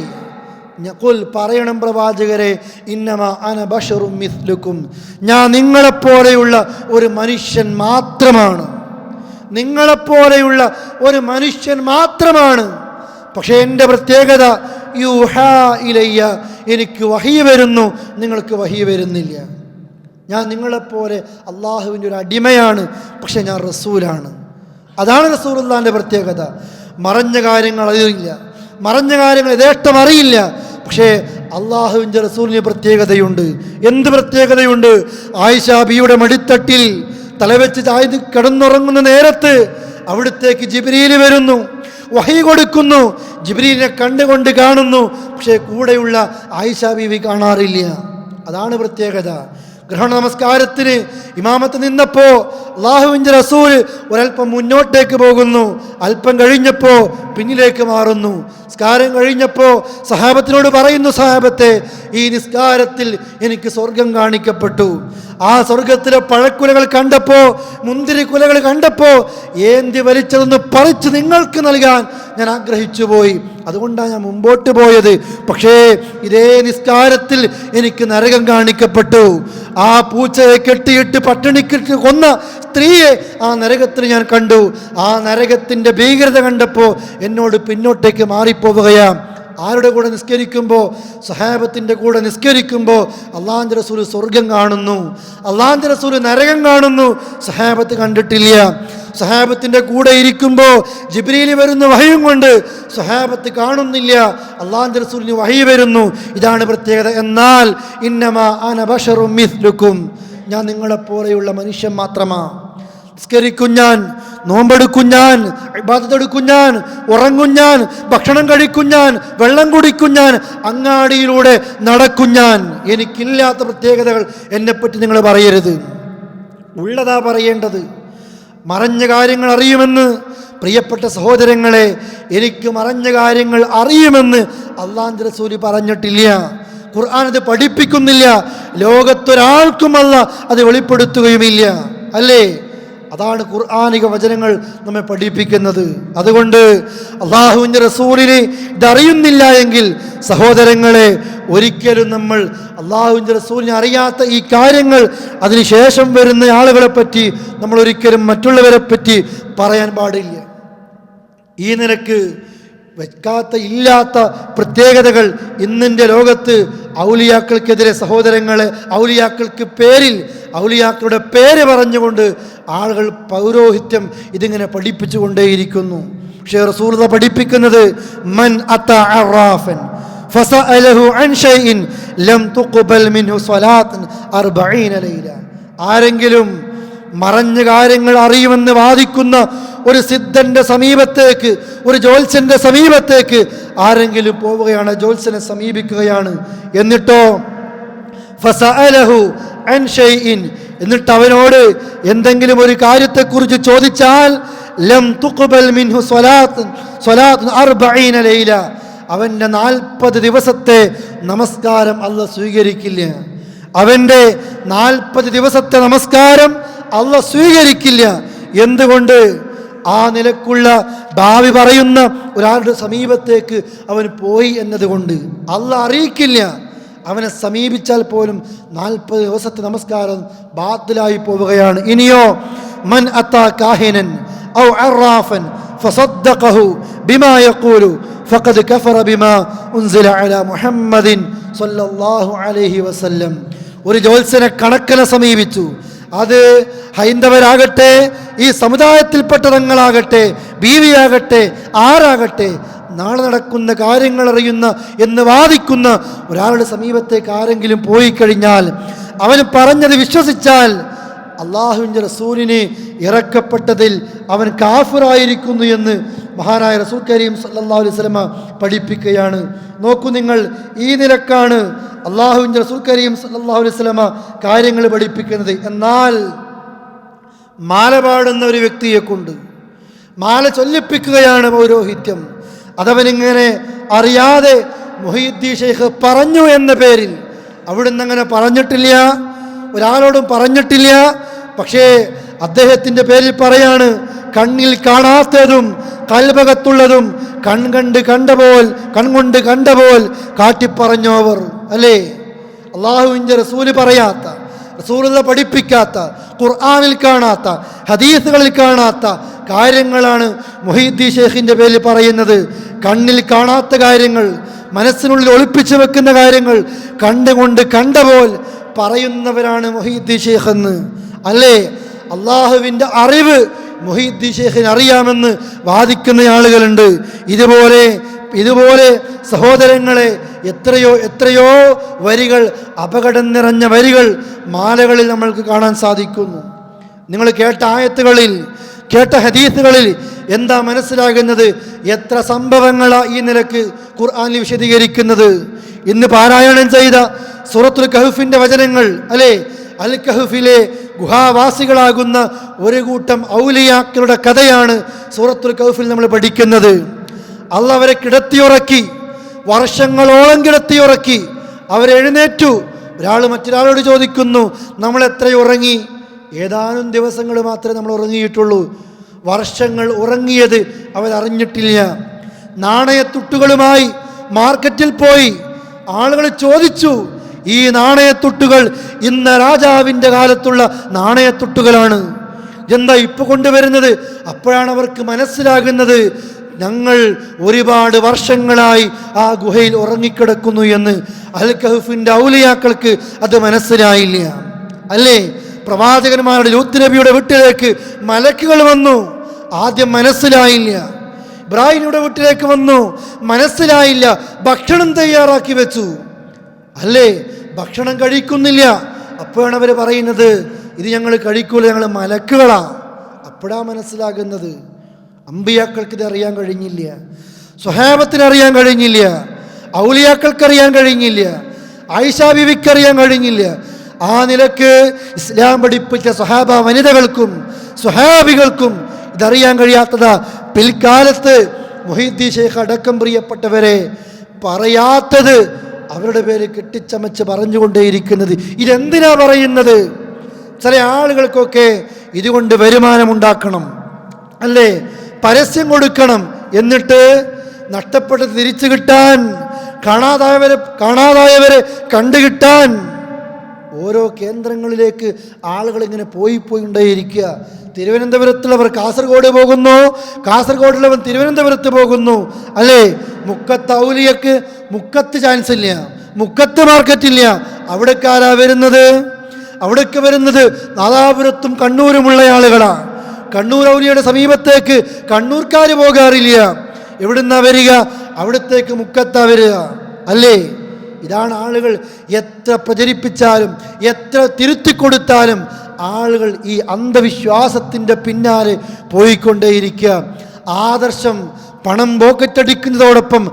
ഖുൽ പറയണം പ്രവാചകരെ, ഇന്നമാ അന ബശറും മിസ്ലുക്കും, ഞാൻ നിങ്ങളെപ്പോലെയുള്ള ഒരു മനുഷ്യൻ മാത്രമാണ്. നിങ്ങളെപ്പോലെയുള്ള ഒരു മനുഷ്യൻ മാത്രമാണ്. പക്ഷേ എൻ്റെ പ്രത്യേകത യൂഹാ ഇലയ്യ, എനിക്ക് വഹി വരുന്നു, നിങ്ങൾക്ക് വഹി വരുന്നില്ല. ഞാൻ നിങ്ങളെപ്പോലെ അള്ളാഹുവിൻ്റെ ഒരു അടിമയാണ്, പക്ഷേ ഞാൻ റസൂലാണ്. അതാണ് റസൂലുള്ളാഹിൻ്റെ പ്രത്യേകത. മറഞ്ഞ കാര്യങ്ങൾ അറിയില്ല, മറഞ്ഞ കാര്യങ്ങൾ യഥേഷ്ടം അറിയില്ല. പക്ഷേ അള്ളാഹുവിൻ്റെ റസൂലിന് പ്രത്യേകതയുണ്ട്. എന്ത് പ്രത്യേകതയുണ്ട്? ആയിഷ ബിയുടെ മടിത്തട്ടിൽ തലവെച്ച് കിടന്നുറങ്ങുന്ന നേരത്ത് അവിടത്തേക്ക് ജിബ്രീൽ വരുന്നു, വഹി കൊടുക്കുന്നു. ജിബ്രീലിനെ കണ്ടുകൊണ്ട് കാണുന്നു, പക്ഷേ കൂടെയുള്ള ആയിഷ ബീവി കാണാറില്ല. അതാണ് പ്രത്യേകത. ഗ്രഹണ നമസ്കാരത്തിന് ഇമാമത്ത് നിന്നപ്പോൾ അല്ലാഹുവിൻ്റെ റസൂൽ ഒരൽപ്പം മുന്നോട്ടേക്ക് പോകുന്നു, അല്പം കഴിഞ്ഞപ്പോൾ പിന്നിലേക്ക് മാറുന്നു. നിസ്കാരം കഴിഞ്ഞപ്പോൾ സഹാബത്തിനോട് പറയുന്നു, സഹാബത്തെ, ഈ നിസ്കാരത്തിൽ എനിക്ക് സ്വർഗം കാണിക്കപ്പെട്ടു. ആ സ്വർഗത്തിലെ പഴക്കുലകൾ കണ്ടപ്പോൾ, മുന്തിരി കുലകൾ കണ്ടപ്പോൾ ഏന്തി വലിച്ചതൊന്ന് പറിച്ച് നിങ്ങൾക്ക് നൽകാൻ ഞാൻ ആഗ്രഹിച്ചു പോയി. അതുകൊണ്ടാണ് ഞാൻ മുമ്പോട്ട് പോയത്. പക്ഷേ ഇതേ നിസ്കാരത്തിൽ എനിക്ക് നരകം കാണിക്കപ്പെട്ടു. ആ പൂച്ചയെ കെട്ടിയിട്ട് പട്ടിണിക്കിട്ട് കൊന്ന സ്ത്രീയെ ആ നരകത്തിൽ ഞാൻ കണ്ടു. ആ നരകത്തിൻ്റെ ഭീകരത കണ്ടപ്പോൾ എന്നോട് പിന്നോട്ടേക്ക് മാറിപ്പോവുകയാണ്. ആരുടെ കൂടെ നിസ്കരിക്കുമ്പോൾ? സഹാബത്തിൻ്റെ കൂടെ നിസ്കരിക്കുമ്പോൾ അള്ളാഹുവിൻ്റെ റസൂൽ സ്വർഗം കാണുന്നു, അള്ളാഹുവിൻ്റെ റസൂൽ നരകം കാണുന്നു. സഹാബത്ത് കണ്ടിട്ടില്ല. സഹാബത്തിൻ്റെ കൂടെ ഇരിക്കുമ്പോൾ ജിബ്രീൽ വരുന്ന വഹയും കൊണ്ട് സഹാബത്ത് കാണുന്നില്ല, അള്ളാഹുവിൻ്റെ റസൂലിന് വഹി വരുന്നു. ഇതാണ് പ്രത്യേകത. എന്നാൽ ഇന്നമാ അന ബശറും മിസ്ലുക്കും, ഞാൻ നിങ്ങളെപ്പോലെയുള്ള മനുഷ്യൻ മാത്രമാണ്. നിസ്കരിക്കും ഞാൻ, നോമ്പെടുക്കും ഞാൻ, ഇബാദത്ത് എടുക്കും ഞാൻ, ഉറങ്ങും ഞാൻ, ഭക്ഷണം കഴിക്കും ഞാൻ, വെള്ളം കുടിക്കും ഞാൻ, അങ്ങാടിയിലൂടെ നടക്കും ഞാൻ. എനിക്കില്ലാത്ത പ്രത്യേകതകൾ എന്നെപ്പറ്റി നിങ്ങൾ പറയരുത്. ഉള്ളതാ പറയേണ്ടത്. മറഞ്ഞ കാര്യങ്ങൾ അറിയുമെന്ന് പ്രിയപ്പെട്ട സഹോദരങ്ങളെ, എനിക്ക് മറഞ്ഞ കാര്യങ്ങൾ അറിയുമെന്ന് അല്ലാഹുവിൻ്റെ റസൂൽ പറഞ്ഞിട്ടില്ല. ഖുർആൻ അത് പഠിപ്പിക്കുന്നില്ല. ലോകത്തൊരാൾക്കും അല്ലാഹ് അത് വെളിപ്പെടുത്തുകയുമില്ല. അല്ലേ? അതാണ് ഖുർആനിക വചനങ്ങൾ നമ്മെ പഠിപ്പിക്കുന്നത്. അതുകൊണ്ട് അള്ളാഹുവിൻ്റെ റസൂലിന് ഇതറിയുന്നില്ല എങ്കിൽ സഹോദരങ്ങളെ, ഒരിക്കലും നമ്മൾ അള്ളാഹുവിൻ്റെ റസൂലിനെ അറിയാത്ത ഈ കാര്യങ്ങൾ അതിനുശേഷം വരുന്ന ആളുകളെ പറ്റി നമ്മൾ ഒരിക്കലും മറ്റുള്ളവരെ പറ്റി പറയാൻ പാടില്ല. ഈ നിലക്ക് വെക്കാത്ത ഇല്ലാത്ത പ്രത്യേകതകൾ ഇന്നിൻ്റെ ലോകത്ത് ഔലിയാക്കൾക്കെതിരെ സഹോദരങ്ങളെ, ഔലിയാക്കൾക്ക് പേരിൽ ഔലിയാക്കളുടെ പേര് പറഞ്ഞുകൊണ്ട് ആളുകൾ പൗരോഹിത്യം ഇതിങ്ങനെ പഠിപ്പിച്ചുകൊണ്ടേയിരിക്കുന്നു. പക്ഷേ റസൂലുള്ളാഹി പഠിപ്പിക്കുന്നത് മൻ അത അറാഫൻ ഫസഅലഹു അൻ ഷൈഇൻ ലം തുഖബൽ മിൻഹു സ്വലാത്തുൻ 40 ലൈല. ആരെങ്കിലും മറഞ്ഞ കാര്യങ്ങൾ അറിയുമെന്ന് വാദിക്കുന്ന ഒരു സിദ്ധന്റെ സമീപത്തേക്ക്, ഒരു ജ്യോത്സ്യന്റെ സമീപത്തേക്ക് ആരെങ്കിലും പോവുകയാണ്, ജ്യോത്സ്യനെ സമീപിക്കുകയാണ്, എന്നിട്ടോ ഫസഅലഹു അൻ ഷൈഇൻ, എന്നിട്ട് അവനോട് എന്തെങ്കിലും ഒരു കാര്യത്തെക്കുറിച്ച് ചോദിച്ചാൽ ലം തുഖബൽ മിൻഹു സ്വലാത്തുൻ 40 ലൈല, അവൻ്റെ 40 ദിവസത്തെ നമസ്കാരം അല്ലാഹ് സ്വീകരിക്കില്ല. അവൻ്റെ 40 ദിവസത്തെ നമസ്കാരം അല്ലാഹ് സ്വീകരിക്കില്ല. എന്തുകൊണ്ട്? ആ നിലക്കുള്ള ഭാവി പറയുന്ന ഒരാളുടെ സമീപത്തേക്ക് അവൻ പോയി എന്നതുകൊണ്ട്. അല്ലാഹ് അറിയിക്കില്ല. അവനെ സമീപിച്ചാൽ പോലും 40 ദിവസത്തെ നമസ്കാരം ബാത്തിലായി പോവുകയാണ്. ഇനിയോ മൻ അതാ കാഹിനൻ ഔ അറാഫൻ ഫസദ്ദഖഹു ബിമാ യഖൂലു ഫഖദ് കഫറ ബിമാ ഉൻസില അലാ മുഹമ്മദിൻ സ്വല്ലല്ലാഹു അലൈഹി വസല്ലം. ഒരു ജ്യോത്സ്യനെ കണക്കനെ സമീപിച്ചു. അത് ഹൈന്ദവരാകട്ടെ, ഈ സമുദായത്തിൽപ്പെട്ട തങ്ങളാകട്ടെ, ബീവിയാകട്ടെ, ആരാകട്ടെ, നാളെ നടക്കുന്ന കാര്യങ്ങൾ അറിയുന്ന എന്ന് വാദിക്കുന്ന ഒരാളുടെ സമീപത്തേക്ക് ആരെങ്കിലും പോയി കഴിഞ്ഞാൽ അവന് പറഞ്ഞത് വിശ്വസിച്ചാൽ അള്ളാഹുവിൻ്റെ റസൂലിനെ ഇറക്കപ്പെട്ടതിൽ അവൻ കാഫിറായിരിക്കുന്നു എന്ന് മഹാനായ റസൂൽ കരീം സല്ലല്ലാഹു അലൈഹി വസല്ലമ പഠിപ്പിക്കുകയാണ്. നോക്കൂ നിങ്ങൾ, ഈ നിലക്കാണ് അള്ളാഹുവിൻ്റെ റസൂൽ കരീം സല്ലല്ലാഹു അലൈഹി വസല്ലമ കാര്യങ്ങൾ പഠിപ്പിക്കുന്നത്. എന്നാൽ മാല പാടുന്ന ഒരു വ്യക്തിയെ കൊണ്ട് മാല ചൊല്ലിപ്പിക്കുകയാണ് പൗരോഹിത്യം. അതവനിങ്ങനെ അറിയാതെ മുഹീദ്ദീൻ ഷെയ്ഖ് പറഞ്ഞു എന്ന പേരിൽ, അവിടുന്ന് അങ്ങനെ പറഞ്ഞിട്ടില്ല, ഒരാളോടും പറഞ്ഞിട്ടില്ല. പക്ഷേ അദ്ദേഹത്തിൻ്റെ പേരിൽ പറയാണ്, കണ്ണിൽ കാണാത്തതും കൽബകത്തുള്ളതും കൺകൊണ്ട് കണ്ട പോൽ കാട്ടിപ്പറഞ്ഞോവർ. അല്ലേ? അള്ളാഹുവിൻ്റെ റസൂല് പറയാത്ത, റസൂലുള്ളാഹി പഠിപ്പിക്കാത്ത, ഖുർആനിൽ കാണാത്ത, ഹദീസുകളിൽ കാണാത്ത കാര്യങ്ങളാണ് മുഹീദ്ദീൻ ഷേഖിൻ്റെ പേരിൽ പറയുന്നത്. കണ്ണിൽ കാണാത്ത കാര്യങ്ങൾ, മനസ്സിനുള്ളിൽ ഒളിപ്പിച്ചു വെക്കുന്ന കാര്യങ്ങൾ കണ്ടുകൊണ്ട് കണ്ടപോൽ പറയുന്നവരാണ് മുഹീദ്ദീൻ ഷേഖ് എന്ന്. അല്ലേ, അള്ളാഹുവിൻ്റെ അറിവ് മുഹീദ്ദീൻ ഷേഖിന് അറിയാമെന്ന് വാദിക്കുന്ന ആളുകളുണ്ട്. ഇതുപോലെ സഹോദരങ്ങളെ എത്രയോ വരികൾ, അപകടം നിറഞ്ഞ വരികൾ മാലകളിൽ നമ്മൾക്ക് കാണാൻ സാധിക്കുന്നു. നിങ്ങൾ കേട്ട ആയത്തുകളിൽ, കേട്ട ഹദീസുകളിൽ എന്താ മനസ്സിലാകുന്നത്? എത്ര സംഭവങ്ങളാണ് ഈ നിലക്ക് ഖുർആനിൽ വിശദീകരിക്കുന്നത്. ഇന്ന് പാരായണം ചെയ്ത സൂറത്തുൽ കഹ്ഫിന്റെ വചനങ്ങൾ, അല്ലേ, അൽ കഹ്ഫിലെ ഗുഹാവാസികളാകുന്ന ഒരു കൂട്ടം ഔലിയാക്കളുടെ കഥയാണ് സൂറത്തുൽ കഹ്ഫിൽ നമ്മൾ പഠിക്കുന്നത്. അള്ളാഹ് അവരെ കിടത്തിയുറക്കി, വർഷങ്ങളോളം കിടത്തിയുറക്കി. അവരെഴുന്നേറ്റു. ഒരാൾ മറ്റൊരാളോട് ചോദിക്കുന്നു, നമ്മൾ എത്ര ഉറങ്ങി? ഏതാനും ദിവസങ്ങൾ മാത്രമേ നമ്മൾ ഉറങ്ങിയിട്ടുള്ളൂ. വർഷങ്ങൾ ഉറങ്ങിയത് അവരറിഞ്ഞിട്ടില്ല. നാണയത്തുട്ടുകളുമായി മാർക്കറ്റിൽ പോയി ആളുകൾ ചോദിച്ചു, ഈ നാണയത്തുട്ടുകൾ ഇന്ന് രാജാവിൻ്റെ കാലത്തുള്ള നാണയത്തുട്ടുകളാണ്, എന്താ ഇപ്പൊ കൊണ്ടുവരുന്നത്? അപ്പോഴാണ് അവർക്ക് മനസ്സിലാകുന്നത്, ഞങ്ങൾ ഒരുപാട് വർഷങ്ങളായി ആ ഗുഹയിൽ ഉറങ്ങിക്കിടക്കുന്നു എന്ന്. അൽ കഹ്ഫിന്റെ ഔലിയാക്കൾക്ക് അത് മനസ്സിലായില്ല. അല്ലേ, പ്രവാചകന്മാരുടെ ലൂത്ത് നബിയുടെ വീട്ടിലേക്ക് മലക്കുകൾ വന്നു, ആദ്യം മനസ്സിലായില്ല. ഇബ്രാഹിമിയുടെ വീട്ടിലേക്ക് വന്നു, മനസ്സിലായില്ല. ഭക്ഷണം തയ്യാറാക്കി വെച്ചു, അല്ലേ, ഭക്ഷണം കഴിക്കുന്നില്ല. അപ്പോഴാണ് അവർ പറയുന്നത്, ഇത് ഞങ്ങൾ കഴിക്കൂല, ഞങ്ങൾ മലക്കുകളാ. അപ്പോഴാണ് മനസ്സിലാകുന്നത്. അമ്പിയാക്കൾക്ക് ഇത് അറിയാൻ കഴിഞ്ഞില്ല, സ്വഹാബത്തിന് അറിയാൻ കഴിഞ്ഞില്ല, ഔലിയാക്കൾക്ക് അറിയാൻ കഴിഞ്ഞില്ല, ആയിഷ ബീവിക്ക് അറിയാൻ കഴിഞ്ഞില്ല. ആ നിലക്ക് ഇസ്ലാം പഠിപ്പിച്ച സ്വഹാബ വനിതകൾക്കും സ്വഹാബികൾക്കും ഇതറിയാൻ കഴിയാത്തതാ. പിൽക്കാലത്ത് മുഹീദ്ദീൻ ഷേഖ് അടക്കം പ്രിയപ്പെട്ടവരെ പറയാത്തത് അവരുടെ പേര് കെട്ടിച്ചമച്ച് പറഞ്ഞുകൊണ്ടേയിരിക്കുന്നത്. ഇതെന്തിനാ പറയുന്നത്? ചില ആളുകൾക്കൊക്കെ ഇതുകൊണ്ട് വരുമാനമുണ്ടാക്കണം, അല്ലേ, പരസ്യം കൊടുക്കണം, എന്നിട്ട് നഷ്ടപ്പെട്ടത് തിരിച്ചു കിട്ടാൻ, കാണാതായവരെ കണ്ടുകിട്ടാൻ ഓരോ കേന്ദ്രങ്ങളിലേക്ക് ആളുകൾ ഇങ്ങനെ പോയിക്കൊണ്ടേയിരിക്കുക. തിരുവനന്തപുരത്തുള്ളവർ കാസർഗോഡ് പോകുന്നു, കാസർഗോഡുള്ളവൻ തിരുവനന്തപുരത്ത് പോകുന്നു, അല്ലേ. മുക്കത്ത് ഔലിയക്ക് മുക്കത്ത് ചാൻസ് ഇല്ല, മുക്കത്ത് മാർക്കറ്റില്ല. അവിടേക്കാരാ വരുന്നത്? അവിടേക്ക് വരുന്നത് നാദാപുരത്തും കണ്ണൂരുമുള്ള ആളുകളാണ്. കണ്ണൂർ ഔലിയുടെ സമീപത്തേക്ക് കണ്ണൂർക്കാർ പോകാറില്ല. എവിടുന്നാ വരിക? അവിടത്തേക്ക് മുക്കത്താ വരിക, അല്ലേ. ഇതാണ് ആളുകൾ എത്ര പ്രചരിപ്പിച്ചാലും എത്ര തിരുത്തിക്കൊടുത്താലും ആളുകൾ ഈ അന്ധവിശ്വാസത്തിൻ്റെ പിന്നാലെ പോയിക്കൊണ്ടേയിരിക്കുക. ആദർശം പണം പോക്കറ്റടിക്കുന്നതോടൊപ്പം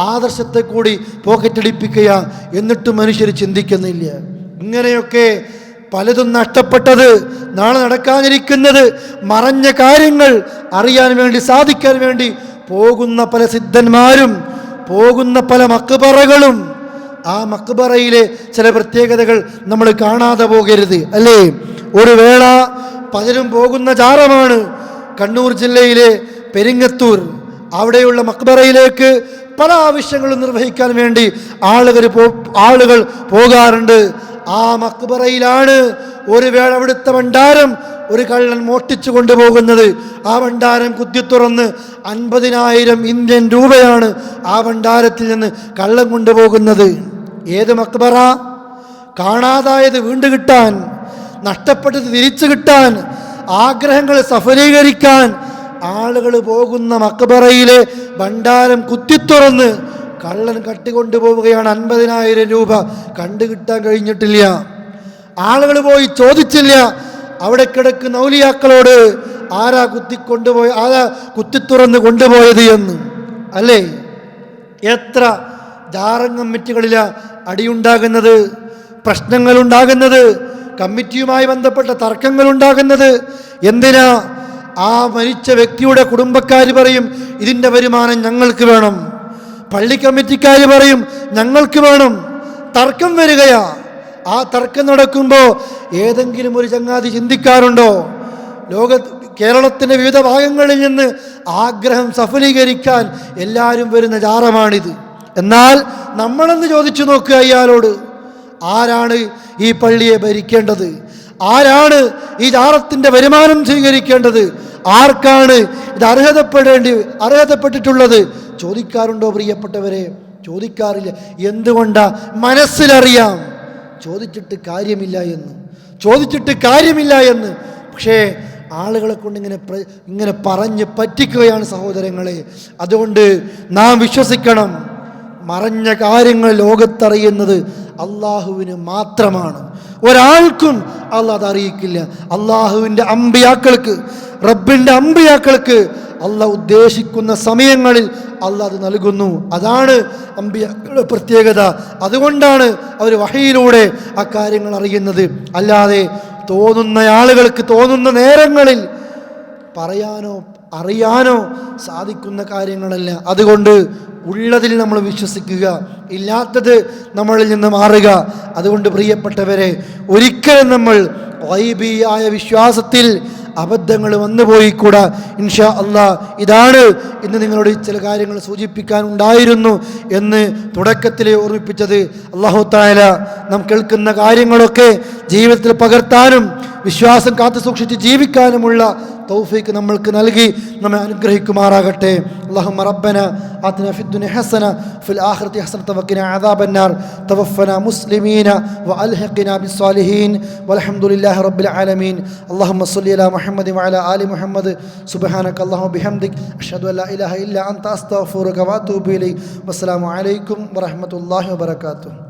ആദർശത്തെ കൂടി പോക്കറ്റടിപ്പിക്കുക, എന്നിട്ടും മനുഷ്യർ ചിന്തിക്കുന്നില്ല. ഇങ്ങനെയൊക്കെ പലതും നഷ്ടപ്പെട്ടത്, നാളെ നടക്കാനിരിക്കുന്നത്, മറഞ്ഞ കാര്യങ്ങൾ അറിയാൻ വേണ്ടി, സാധിക്കാൻ വേണ്ടി പോകുന്ന പല സിദ്ധന്മാരും പോകുന്ന പല മക്ബറകളും, ആ മക്ബറയിലെ ചില പ്രത്യേകതകൾ നമ്മൾ കാണാതെ പോകരുത്, അല്ലേ. ഒരു വേള പലരും പോകുന്ന ജാറമാണ് കണ്ണൂർ ജില്ലയിലെ പെരിങ്ങത്തൂർ. അവിടെയുള്ള മക്ബറയിലേക്ക് പല ആവശ്യങ്ങളും നിർവഹിക്കാൻ വേണ്ടി ആളുകൾ പോകാറുണ്ട്. ആ മക്ബറയിലാണ് ഒരു വേള അവിടുത്തെ ഭണ്ഡാരം ഒരു കള്ളൻ മോഷ്ടിച്ചു കൊണ്ടുപോകുന്നത്. ആ ഭണ്ഡാരം കുത്തി തുറന്ന് 50,000 ഇന്ത്യൻ രൂപയാണ് ആ ഭണ്ഡാരത്തിൽ നിന്ന് കള്ളൻ കൊണ്ടുപോകുന്നത്. ഏത് മക്ബറ? കാണാതായത് വീണ്ടു കിട്ടാൻ, നഷ്ടപ്പെട്ടത് തിരിച്ചു കിട്ടാൻ, ആഗ്രഹങ്ങൾ സഫലീകരിക്കാൻ ആളുകൾ പോകുന്ന മക്ബറയിലെ ഭണ്ഡാരം കുത്തിത്തുറന്ന് കള്ളൻ കട്ടിക്കൊണ്ടുപോവുകയാണ്. 50,000 രൂപ കണ്ടുകിട്ടാൻ കഴിഞ്ഞിട്ടില്ല. ആളുകൾ പോയി ചോദിച്ചില്ല അവിടെ കിടക്കുന്ന ഔലിയാക്കളോട്, ആരാ കുത്തിത്തുറന്ന് കൊണ്ടുപോയത് എന്ന്, അല്ലേ. എത്ര ജാറം കമ്മിറ്റികളിലാ അടിയുണ്ടാകുന്നത്, പ്രശ്നങ്ങളുണ്ടാകുന്നത്, കമ്മിറ്റിയുമായി ബന്ധപ്പെട്ട തർക്കങ്ങളുണ്ടാകുന്നത്. എന്തിനാ? ആ മരിച്ച വ്യക്തിയുടെ കുടുംബക്കാർ പറയും ഇതിൻ്റെ വരുമാനം ഞങ്ങൾക്ക് വേണം, പള്ളി കമ്മിറ്റിക്കാർ പറയും ഞങ്ങൾക്ക് വേണം. തർക്കം വരികയാ. ആ തർക്കം നടക്കുമ്പോൾ ഏതെങ്കിലും ഒരു ചങ്ങാതി ചിന്തിക്കാറുണ്ടോ? കേരളത്തിൻ്റെ വിവിധ ഭാഗങ്ങളിൽ നിന്ന് ആഗ്രഹം സഫലീകരിക്കാൻ എല്ലാവരും വരുന്ന ജാറമാണിത്. എന്നാൽ നമ്മളെന്ന് ചോദിച്ചു നോക്കുക അയാളോട്, ആരാണ് ഈ പള്ളിയെ ഭരിക്കേണ്ടത്? ആരാണ് ഈ ജാറത്തിൻ്റെ വരുമാനം സ്വീകരിക്കേണ്ടത്? ആർക്കാണ് ഇത് അർഹതപ്പെട്ടിട്ടുള്ളത്? ചോദിക്കാറുണ്ടോ പ്രിയപ്പെട്ടവരെ? ചോദിക്കാറില്ല. എന്തുകൊണ്ടാ? മനസ്സിലറിയാം ചോദിച്ചിട്ട് കാര്യമില്ല എന്ന്. പക്ഷേ ആളുകളെ കൊണ്ട് ഇങ്ങനെ പറഞ്ഞ് പറ്റിക്കുകയാണ് സഹോദരങ്ങളെ. അതുകൊണ്ട് നാം വിശ്വസിക്കണം, മറഞ്ഞ കാര്യങ്ങൾ ലോകത്തറിയുന്നത് അള്ളാഹുവിന് മാത്രമാണ്. ഒരാൾക്കും അള്ളാഹ് അത് അറിയിക്കില്ല. അള്ളാഹുവിൻ്റെ അമ്പിയാക്കൾക്ക്, റബ്ബിൻ്റെ അമ്പിയാക്കൾക്ക് അള്ളാഹ് ഉദ്ദേശിക്കുന്ന സമയങ്ങളിൽ അള്ളാഹ് അത് നൽകുന്നു. അതാണ് അമ്പിയാക്കളുടെ പ്രത്യേകത. അതുകൊണ്ടാണ് അവർ വഹയിലൂടെ ആ കാര്യങ്ങൾ അറിയുന്നത്. അല്ലാതെ തോന്നുന്ന ആളുകൾക്ക് തോന്നുന്ന നേരങ്ങളിൽ പറയാനോ അറിയാനോ സാധിക്കുന്ന കാര്യങ്ങളല്ല. അതുകൊണ്ട് ഉള്ളതിൽ നമ്മൾ വിശ്വസിക്കുക, ഇല്ലാത്തത് നമ്മളിൽ നിന്ന് മാറുക. അതുകൊണ്ട് പ്രിയപ്പെട്ടവരെ, ഒരിക്കലും നമ്മൾ ഗൈബിയായ വിശ്വാസത്തിൽ അബദ്ധങ്ങൾ വന്നുപോയിക്കൂടാ. ഇൻഷാ അള്ളാഹ് ഇതാണ് ഇന്ന് നിങ്ങളോട് ചില കാര്യങ്ങൾ സൂചിപ്പിക്കാനുണ്ടായിരുന്നു എന്ന് തുടക്കത്തിലെ ഓർമ്മിപ്പിച്ചത്. അല്ലാഹു തആല നാം കേൾക്കുന്ന കാര്യങ്ങളൊക്കെ ജീവിതത്തിൽ പകർത്താനും വിശ്വാസം കാത്തു സൂക്ഷിച്ച് ജീവിക്കാനുമുള്ള തൗഫീഖ് നമ്മൾക്ക് നൽകി നമ്മെ അനുഗ്രഹിക്കുമാറാകട്ടെ. അല്ലാഹുമ്മ റബ്ബന ആതിനാ ഫിദ്ദുനിയ ഹസന ഫിൽ ആഖിറതി ഹസനത വഖിനാ അദാബന്നാർ തവഫനാ മുസ്ലിമീന വഅൽഹിഖ്നാ ബിസ്സാലിഹീൻ വൽഹംദുലില്ലാഹി റബ്ബിൽ ആലമീൻ. അല്ലാഹുമ്മ സ്വല്ലി അലാ മുഹമ്മദി വഅലാ ആലി മുഹമ്മദ്. സുബ്ഹാനക അല്ലാഹുമ്മ ബിഹംദിക അഷ്ഹദു അല്ലാ ഇലാഹ ഇല്ലാ അൻത അസ്തഗ്ഫിറുക വഅതൂബു ഇലൈക്. വസ്സലാമു അലൈക്കും വറഹ്മത്തുള്ളാഹി വബറകാതുഹു.